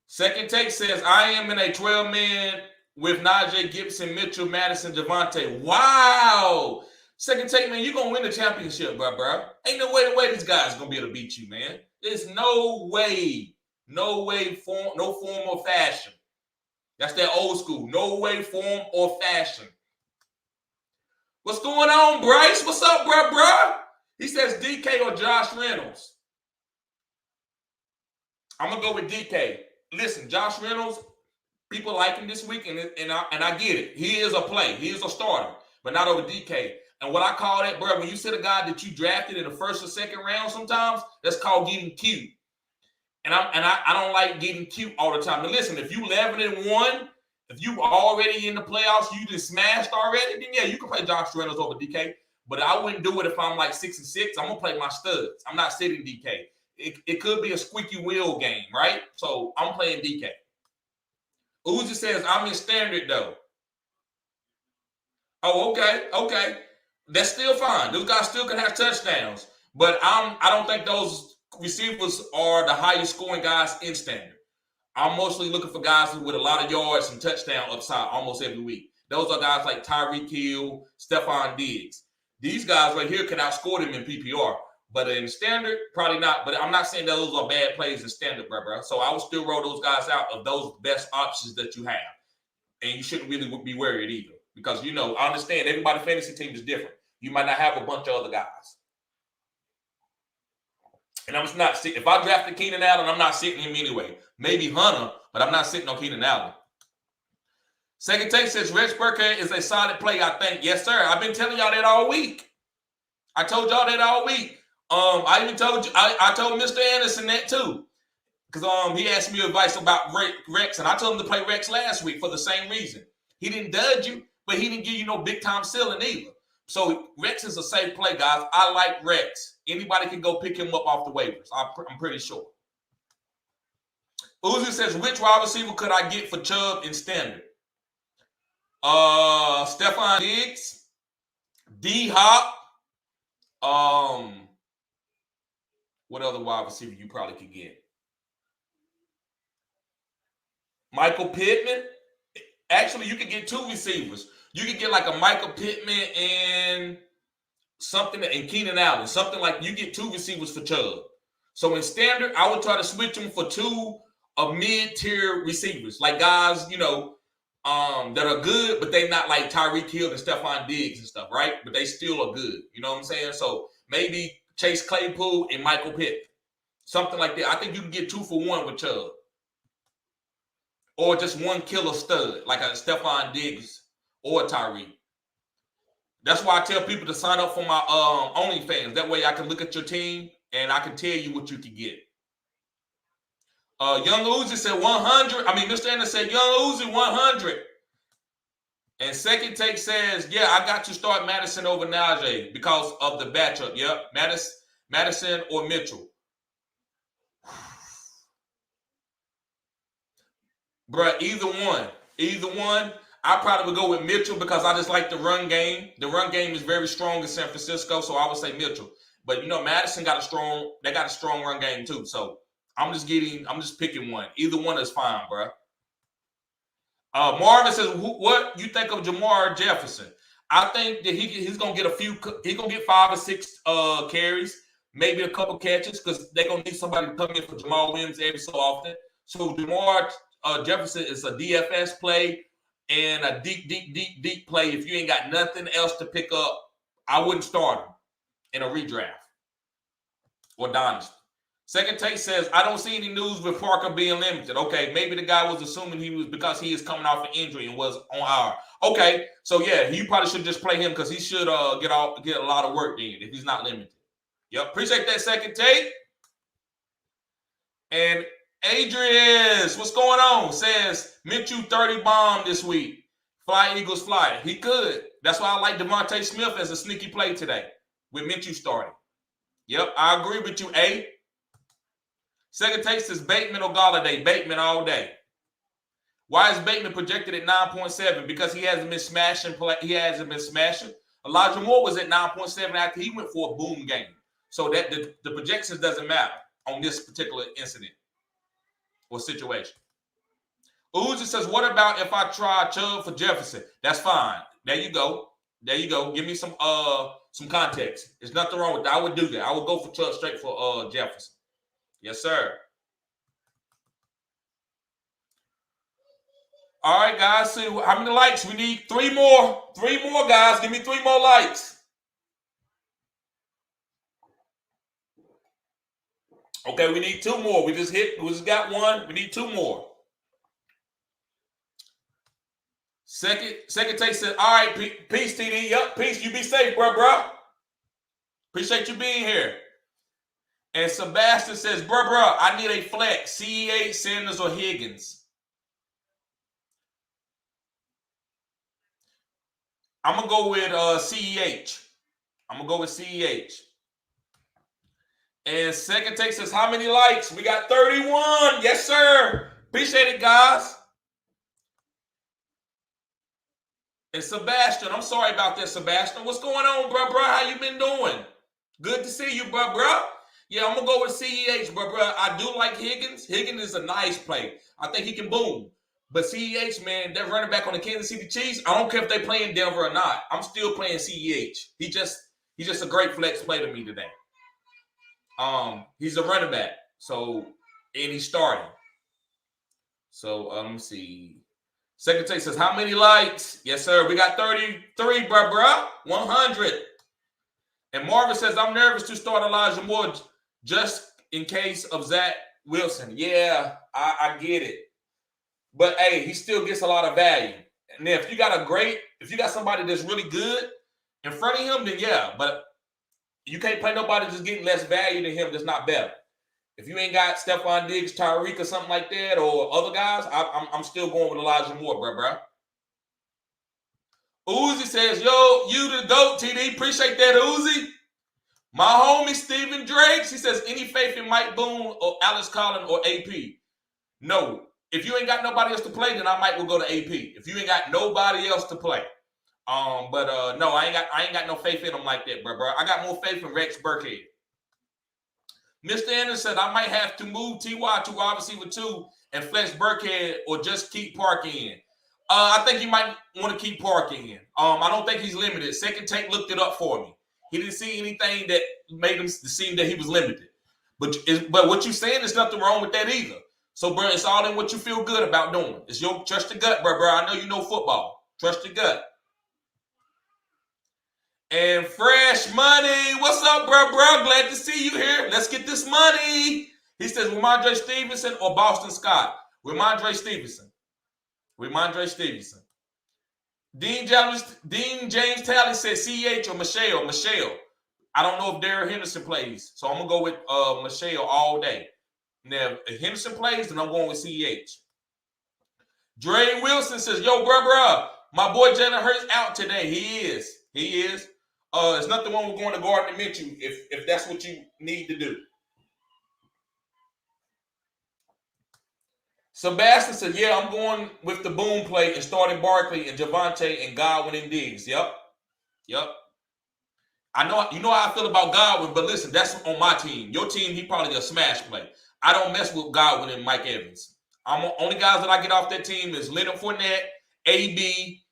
Second take says, I am in a 12-man with Najee, Gibson, Mitchell, Madison, Javonte. Wow. Second take, man, you're going to win the championship, bro. Ain't no way these guys going to be able to beat you, man. There's no way. No way, no form or fashion. That's that old school. No way, form, or fashion. What's going on, Bryce? What's up, bro? He says DK or Josh Reynolds. I'm going to go with DK. Listen, Josh Reynolds, people like him this week, and I get it. He is a play. He is a starter, but not over DK. And what I call that, bro, when you sit a guy that you drafted in the first or second round sometimes, that's called getting cute. And I don't like getting cute all the time. Now listen, if you 11-1, if you already in the playoffs, you just smashed already, then yeah, you can play Josh Reynolds over DK. But I wouldn't do it if I'm like 6-6. I'm gonna play my studs. I'm not sitting DK. It could be a squeaky wheel game, right? So I'm playing DK. Uzi says I'm in standard though. Oh, okay. That's still fine. Those guys still can have touchdowns, but I don't think those receivers are the highest scoring guys in standard. I'm mostly looking for guys with a lot of yards and touchdown upside almost every week. Those are guys like Tyreek Hill, Stephon Diggs. These guys right here can outscore them in PPR, but in standard, probably not. But I'm not saying that those are bad plays in standard, bro. So I would still roll those guys out of those best options that you have. And you shouldn't really be worried either. Because, I understand everybody's fantasy team is different. You might not have a bunch of other guys. And I'm just not sitting. If I drafted Keenan Allen, I'm not sitting him anyway. Maybe Hunter, but I'm not sitting on Keenan Allen. Second take says Rex Burkhead is a solid play, I think. Yes, sir. I've been telling y'all that all week. I told y'all that all week. I even told you, I told Mr. Anderson that too. Because he asked me advice about Rex, and I told him to play Rex last week for the same reason. He didn't dud you, but he didn't give you no big-time ceiling either. So Rex is a safe play, guys. I like Rex. Anybody can go pick him up off the waivers. I'm pretty sure. Uzi says, which wide receiver could I get for Chubb in standard? Stephon Diggs, D-Hop. What other wide receiver you probably could get? Michael Pittman. Actually, you could get 2 receivers. You could get like a Michael Pittman and something, and Keenan Allen. Something like you get 2 receivers for Chubb. So in standard, I would try to switch them for 2 of mid-tier receivers. Like guys, that are good, but they not like Tyreek Hill and Stephon Diggs and stuff, right? But they still are good. You know what I'm saying? So maybe Chase Claypool and Michael Pittman. Something like that. I think you can get 2 for 1 with Chubb. Or just 1 killer stud, like a Stephon Diggs or Tyreek. That's why I tell people to sign up for my OnlyFans. That way I can look at your team and I can tell you what you can get. Young Uzi said 100. Mr. Anderson said Young Uzi 100. And second take says, yeah, I got to start Madison over Najee because of the matchup. Yep, Madison or Mitchell. Bruh, either one. I probably would go with Mitchell because I just like the run game. The run game is very strong in San Francisco, so I would say Mitchell. But Madison got a strong run game too. So I'm just picking one. Either one is fine, bro. Marvin says, what you think of Jamar Jefferson? I think that he's gonna get he's gonna get 5 or 6 carries, maybe a couple catches, because they're gonna need somebody to come in for Jamal Williams every so often. So Jamar Jefferson is a DFS play and a deep play. If you ain't got nothing else to pick up, I wouldn't start him in a redraft or dynasty. Second Take says, I don't see any news with Parker being limited. Okay, maybe the guy was assuming he was because he is coming off an injury and was on IR. Okay, so yeah, you probably should just play him because he should get a lot of work then if he's not limited. Yep, appreciate that Second Take. And Adrian, what's going on? Says Minshew 30 bomb this week. Fly Eagles fly. He could. That's why I like Devontae Smith as a sneaky play today with Minshew starting. Yep, I agree with you, A. Second Take says Bateman or Golladay. Bateman all day. Why is Bateman projected at 9.7? Because he hasn't been smashing. Elijah Moore was at 9.7 after he went for a boom game. So that the projections doesn't matter on this particular incident or situation. Uzi says, what about if I try Chubb for Jefferson? That's fine. There you go. Give me some context. There's nothing wrong with that. I would do that. I would go for Chubb straight for Jefferson. Yes, sir. All right, guys. See how many likes? We need 3 more. 3 more, guys. Give me 3 more likes. Okay, we need 2 more. We just got 1. We need 2 more. Second Take said, all right, peace, TD. Yup, peace. You be safe, bro. Appreciate you being here. And Sebastian says, bro, I need a flex. CEH, Sanders, or Higgins. I'm going to go with CEH. And Second Take says, how many likes? We got 31. Yes, sir. Appreciate it, guys. And Sebastian, I'm sorry about that, Sebastian. What's going on, bro? How you been doing? Good to see you, bro. Yeah, I'm going to go with CEH, bro. I do like Higgins. Higgins is a nice play. I think he can boom. But CEH, man, that running back on the Kansas City Chiefs, I don't care if they play in Denver or not. I'm still playing CEH. He's just a great flex play to me today. He's a running back. So, and he's starting. So, let me see. Second Take says, how many likes? Yes, sir. We got 33, bro. 100. And Marvin says, I'm nervous to start Elijah Moore just in case of Zach Wilson. Yeah, I get it. But, hey, he still gets a lot of value. And then if you got somebody that's really good in front of him, then yeah. But you can't play nobody just getting less value than him that's not better. If you ain't got Stephon Diggs, Tyreek, or something like that, or other guys, I'm still going with Elijah Moore, bro. Uzi says, yo, you the GOAT, TD. Appreciate that, Uzi. My homie, Stephen Drakes, he says, any faith in Mike Boone or Alex Collins or AP? No. If you ain't got nobody else to play, then I might will go to AP. If you ain't got nobody else to play. No, I ain't got no faith in them like that, bro. I got more faith in Rex Burkhead. Mr. Anderson said, I might have to move T.Y. to wide receiver 2 and flex Burkhead or just keep Park in. I think you might want to keep Park in. I don't think he's limited. Second Take looked it up for me. He didn't see anything that made him seem that he was limited. But what you're saying, there's nothing wrong with that either. So, bro, it's all in what you feel good about doing. It's your trust your gut, bro. I know you know football. Trust your gut. And Fresh Money, what's up, bro? Glad to see you here. Let's get this money. He says, Ramondre Stevenson or Boston Scott? Ramondre Stevenson. Dean James Talley says CEH or Michelle. I don't know if Darrell Henderson plays, so I'm going to go with Michelle all day. Now, if Henderson plays, then I'm going with CEH. Dre Wilson says, yo, bro, my boy Jalen Hurts out today. He is. There's nothing wrong with going to Gardner Minshew if that's what you need to do. Sebastian said, yeah, I'm going with the boom play and starting Barkley and Javonte and Godwin and Diggs. Yep. I know, you know how I feel about Godwin, but listen, that's on my team. Your team, he probably a smash play. I don't mess with Godwin and Mike Evans. Only guys that I get off that team is Leonard Fournette, AB,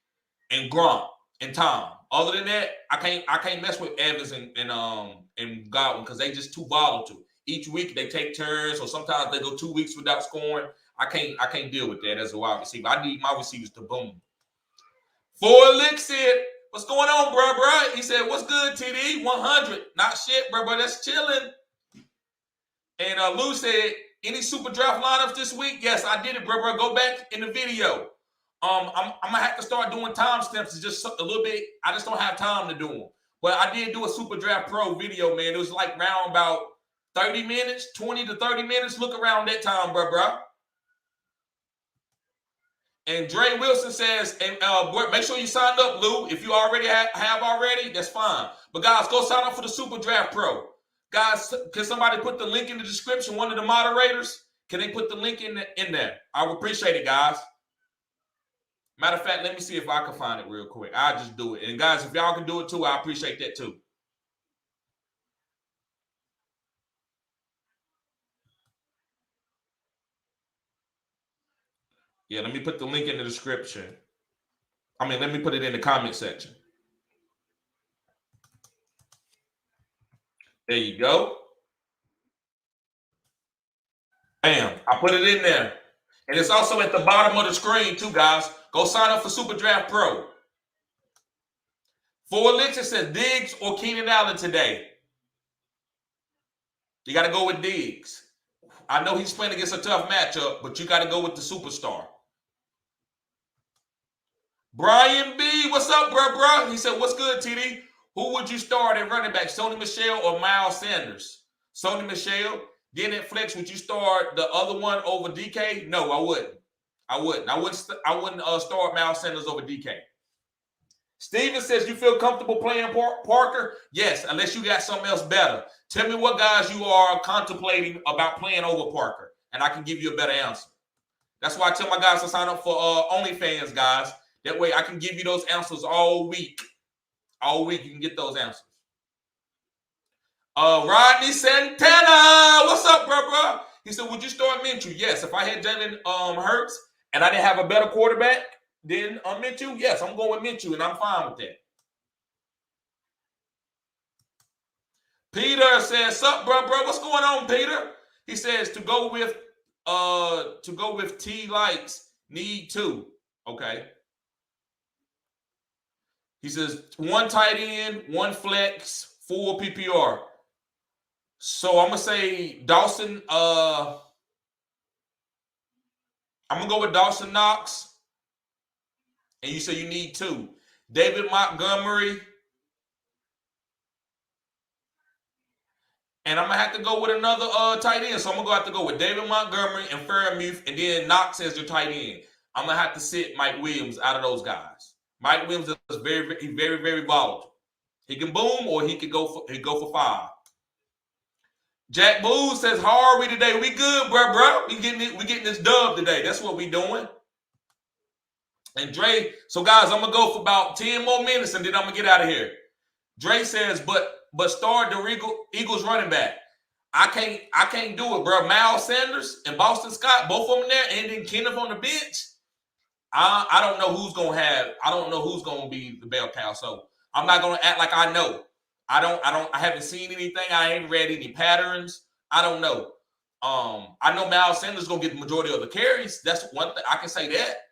and Gronk and Tom. Other than that, I can't mess with Evans and Godwin because they just too volatile. Each week they take turns, or sometimes they go 2 weeks without scoring. I can't deal with that as a wide receiver. I need my receivers to boom. Four Lick said, "What's going on, bro? He said, "What's good, TD? 100. Not shit, bro. That's chilling." And Lou said, "Any super draft lineups this week?" Yes, I did it, bro. Go back in the video. I'm gonna have to start doing timestamps. It's just a little bit. I just don't have time to do them. But I did do a Super Draft Pro video, man. It was like around about 30 minutes, 20 to 30 minutes. Look around that time, bro. And Dre Wilson says, and make sure you sign up, Lou. If you already have already, that's fine. But guys, go sign up for the Super Draft Pro. Guys, can somebody put the link in the description? One of the moderators, can they put the link in there? I would appreciate it, guys. Matter of fact, let me see if I can find it real quick. I'll just do it. And guys, if y'all can do it too, I appreciate that too. Yeah, let me put the link in the description. Let me put it in the comment section. There you go. Bam, I put it in there. And it's also at the bottom of the screen too, guys. Go sign up for Super Draft Pro. For Licks, it says Diggs or Keenan Allen today. You got to go with Diggs. I know he's playing against a tough matchup, but you got to go with the superstar. Brian B, what's up, bro? He said, "What's good, TD? Who would you start at running back, Sony Michel or Miles Sanders?" Sony Michel. Then at flex, would you start the other one over DK? No, I wouldn't. I wouldn't start Miles Sanders over DK. Steven says, "You feel comfortable playing Parker?" Yes, unless you got something else better. Tell me what guys you are contemplating about playing over Parker, and I can give you a better answer. That's why I tell my guys to sign up for OnlyFans, guys. That way I can give you those answers all week. All week you can get those answers. Rodney Santana, what's up, bro? He said, "Would you start Minshew?" Yes, if I had Jalen Hurts and I didn't have a better quarterback than Minshew, yes, I'm going with Minshew, and I'm fine with that. Peter says, "Sup, bro? What's going on, Peter?" He says to go with T Lights need 2. Okay. He says 1 tight end, 1 flex, 4 PPR. So I'm gonna say Dawson. I'm gonna go with Dawson Knox. And you say you need 2. David Montgomery. And I'm gonna have to go with another tight end. So I'm gonna have to go with David Montgomery and Fairmuth, and then Knox as your tight end. I'm gonna have to sit Mike Williams out of those guys. Mike Williams is very, very, very volatile. He can boom, or he go for 5. Jack Boo says, "How are we today?" We good, bro. We getting this dub today. That's what we doing. And Dre, so guys, I'm gonna go for about 10 more minutes, and then I'm gonna get out of here. Dre says, but start the Eagles running back. I can't do it, bro. Miles Sanders and Boston Scott, both of them there, and then Keenan on the bench. I don't know who's gonna be the bell cow. So I'm not gonna act like I know. I haven't seen anything. I ain't read any patterns. I don't know. I know Miles Sanders is gonna get the majority of the carries. That's one thing I can say that.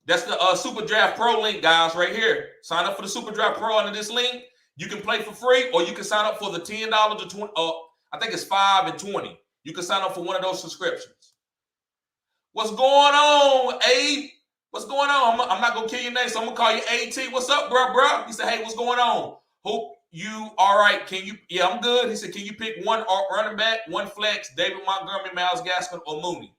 That's the Super Draft Pro link, guys, right here. Sign up for the Super Draft Pro under this link. You can play for free, or you can sign up for the $10 to 20. I think it's 5 and 20. You can sign up for one of those subscriptions. What's going on, Abe? What's going on? I'm not gonna kill your name, so I'm gonna call you AT. What's up, bro? He said, "Hey, what's going on? Hope you all right. Can you?" Yeah, I'm good. He said, "Can you pick 1 running back, 1 flex, David Montgomery, Myles Gaskin, or Mooney?"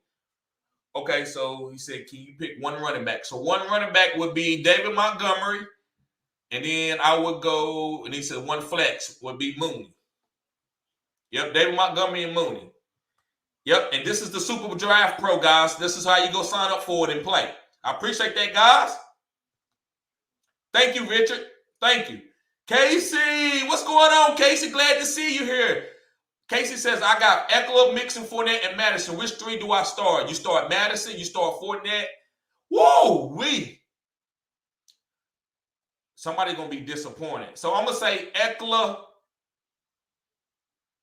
Okay, so he said, "Can you pick 1 running back?" So 1 running back would be David Montgomery, and then I would go, and he said 1 flex would be Mooney. Yep, David Montgomery and Mooney. Yep, and this is the Super Draft Pro, guys. This is how you go sign up for it and play. I appreciate that, guys. Thank you, Richard. Thank you. Casey, what's going on, Casey? Glad to see you here. Casey says, I got Eckler, Mixon, Fournette, and Madison. Which three do I start? You start Madison, you start Fournette. Whoa, somebody's going to be disappointed. So I'm going to say Eckler,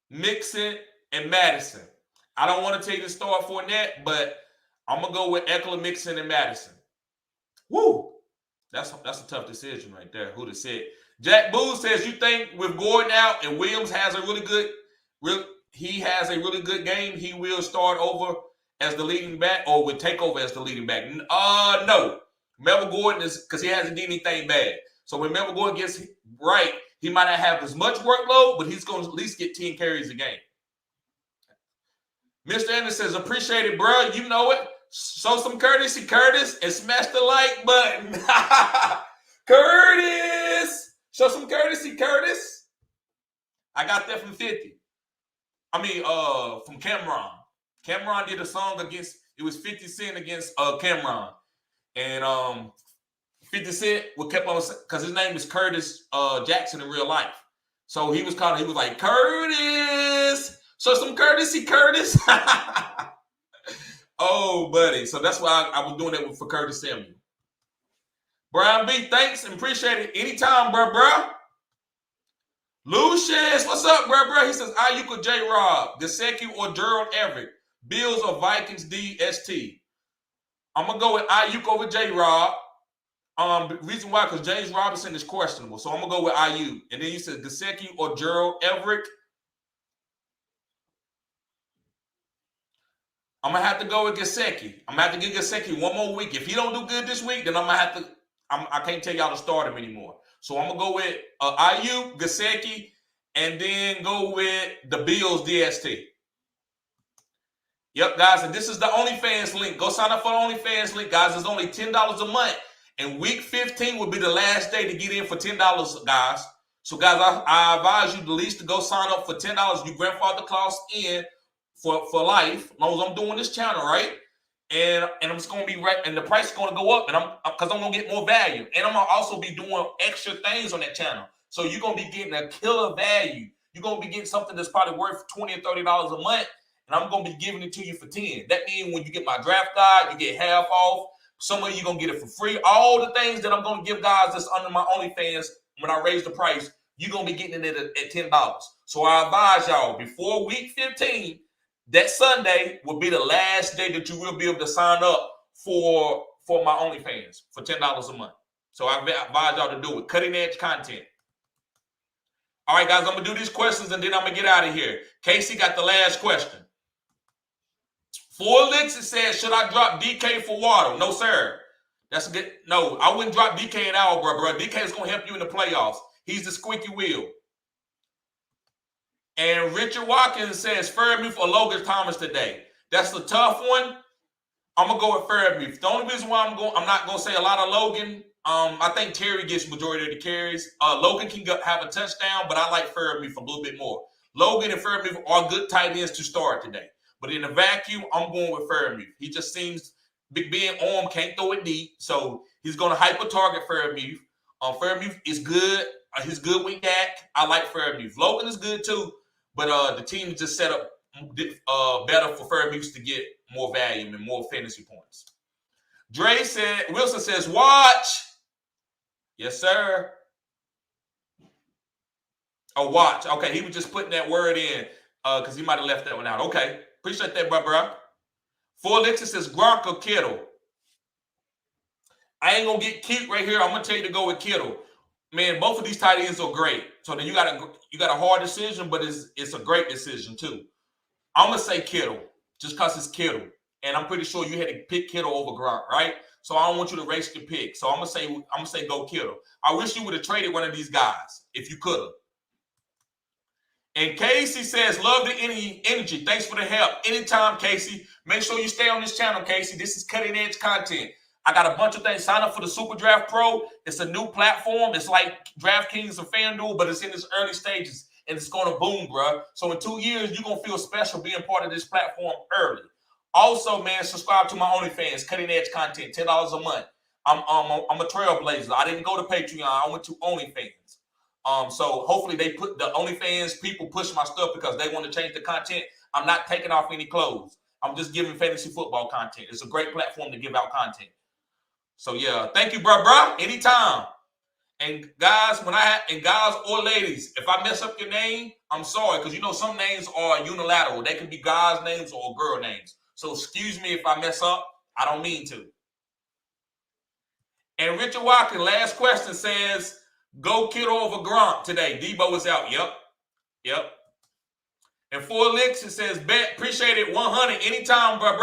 Mixon, and Madison. I don't want to tell you to start Fournette, but I'm going to go with Eckler, Mixon, and Madison. Woo! That's a tough decision right there. Who to sit? Jack Boo says, you think with Gordon out and Williams has a really good game, he will start over as the leading back or would take over as the leading back? No. Melvin Gordon is, because he hasn't done anything bad. So when Melvin Gordon gets right, he might not have as much workload, but he's going to at least get 10 carries a game. Mr. Anderson says, appreciate it, bro. You know it. Show some courtesy, Curtis, and smash the like button. Curtis! Show some courtesy, Curtis. I got that from 50. From Cameron. Cameron did a song against, it was 50 Cent against Cameron. And 50 Cent kept on, because his name is Curtis Jackson in real life. So he was like, Curtis! Show some courtesy, Curtis. Oh, buddy. So that's why I was doing that for Curtis Samuel. Brian B, thanks and appreciate it. Anytime, bro. Lucius, what's up, bro? He says, Ayuk or J-Rob, Gesicki or Gerald Everett, Bills or Vikings DST. I'm going to go with Ayuk over J-Rob. The reason why, because James Robinson is questionable. So I'm going to go with Ayuk. And then you said Gesicki or Gerald Everett. I'm going to have to go with Gesicki. I'm going to have to give Gesicki one more week. If he don't do good this week, then I'm going to have to – I can't tell y'all to start him anymore. So I'm going to go with Ayuk, Gesicki, and then go with the Bills DST. Yep, guys, and this is the OnlyFans link. Go sign up for the OnlyFans link, guys. It's only $10 a month. And week 15 will be the last day to get in for $10, guys. So, guys, I advise you at least to go sign up for $10. You grandfather clause in for life, as long as I'm doing this channel, right? And I'm just going to be right, and the price is going to go up, and because I'm going to get more value. And I'm going to also be doing extra things on that channel. So you're going to be getting a killer value. You're going to be getting something that's probably worth $20 or $30 a month, and I'm going to be giving it to you for $10. That means when you get my draft guide, you get half off. Some of you going to get it for free. All the things that I'm going to give guys that's under my OnlyFans, when I raise the price, you're going to be getting it at $10. So I advise y'all, before week 15, that Sunday will be the last day that you will be able to sign up for my OnlyFans for $10 a month. So I advise y'all to do it. Cutting edge content. All right, guys, I'm going to do these questions, and then I'm going to get out of here. Casey got the last question. For Alexis says, should I drop DK for Waddle? No, sir. That's a good. No, I wouldn't drop DK at all, bro. DK is going to help you in the playoffs. He's the squeaky wheel. And Richard Watkins says, Fairmuth or Logan Thomas today. That's a tough one. I'm going to go with Fairmuth. The only reason why I'm not going to say a lot of Logan, I think Terry gets majority of the carries. Logan can have a touchdown, but I like Fairmuth a little bit more. Logan and Fairmuth are good tight ends to start today. But in the vacuum, I'm going with Fairmuth. He just seems, Big Ben arm can't throw it deep, so he's going to hyper-target Fairmuth. Fairmuth is good. He's good with Dak. I like Fairmuth. Logan is good too, but the team is just set up better for Fairmuth to get more value and more fantasy points. Wilson says, watch. Yes, sir. Oh, watch. Okay, he was just putting that word in because he might have left that one out. Okay. Appreciate that, bro. For Alexis says Gronk or Kittle. I ain't gonna get cute right here. I'm gonna tell you to go with Kittle. Man, both of these tight ends are great. So then you got a hard decision, but it's a great decision too. I'm gonna say Kittle just because it's Kittle, and I'm pretty sure you had to pick Kittle over Gronk, right? So I don't want you to race your pick. So I'm gonna say go Kittle. I wish you would have traded one of these guys if you could have. And Casey says, love the energy. Thanks for the help. Anytime, Casey. Make sure you stay on this channel, Casey. This is cutting edge content. I got a bunch of things. Sign up for the Super Draft Pro. It's a new platform. It's like DraftKings and FanDuel, but it's in its early stages, and it's going to boom, bro. So in 2 years, you're going to feel special being part of this platform early. Also, man, subscribe to my OnlyFans, cutting edge content, $10 a month. I'm a trailblazer. I didn't go to Patreon. I went to OnlyFans. So hopefully they put the OnlyFans people push my stuff because they want to change the content. I'm not taking off any clothes. I'm just giving fantasy football content. It's a great platform to give out content. So yeah, thank you, bro. Anytime. And guys, guys or ladies, if I mess up your name, I'm sorry, because you know some names are unilateral. They can be guys' names or girl names. So excuse me if I mess up. I don't mean to. And Richard Watkins, last question says, go Kittle over Gronk today. Debo is out. Yep. And 4 licks, it says, bet, appreciate it, 100 anytime, bro.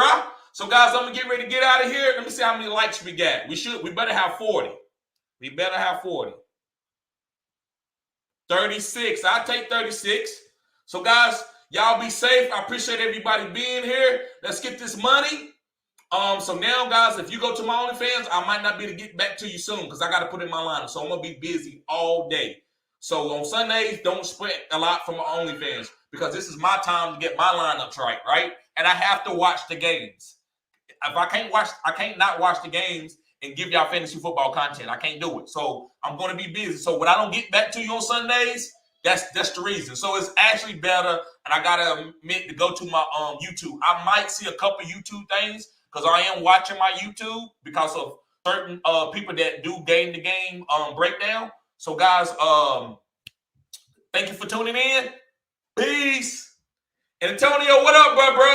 So guys, I'm gonna get ready to get out of here. Let me see how many likes we got. We better have 40. We better have 40. 36. I'll take 36. So guys, y'all be safe. I appreciate everybody being here. Let's get this money. So now, guys, if you go to my OnlyFans, I might not be able to get back to you soon because I got to put in my lineup. So I'm going to be busy all day. So on Sundays, don't spend a lot from my OnlyFans because this is my time to get my lineups right? And I have to watch the games. If I can't not watch the games and give y'all fantasy football content. I can't do it. So I'm going to be busy. So when I don't get back to you on Sundays, that's the reason. So it's actually better, and I got to admit to go to my YouTube. I might see a couple YouTube things because I am watching my YouTube because of certain people that do game-to-game breakdown. So guys, thank you for tuning in. Peace. And Antonio, what up, bro?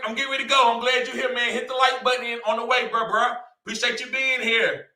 I'm getting ready to go. I'm glad you're here, man. Hit the like button on the way, bro. Appreciate you being here.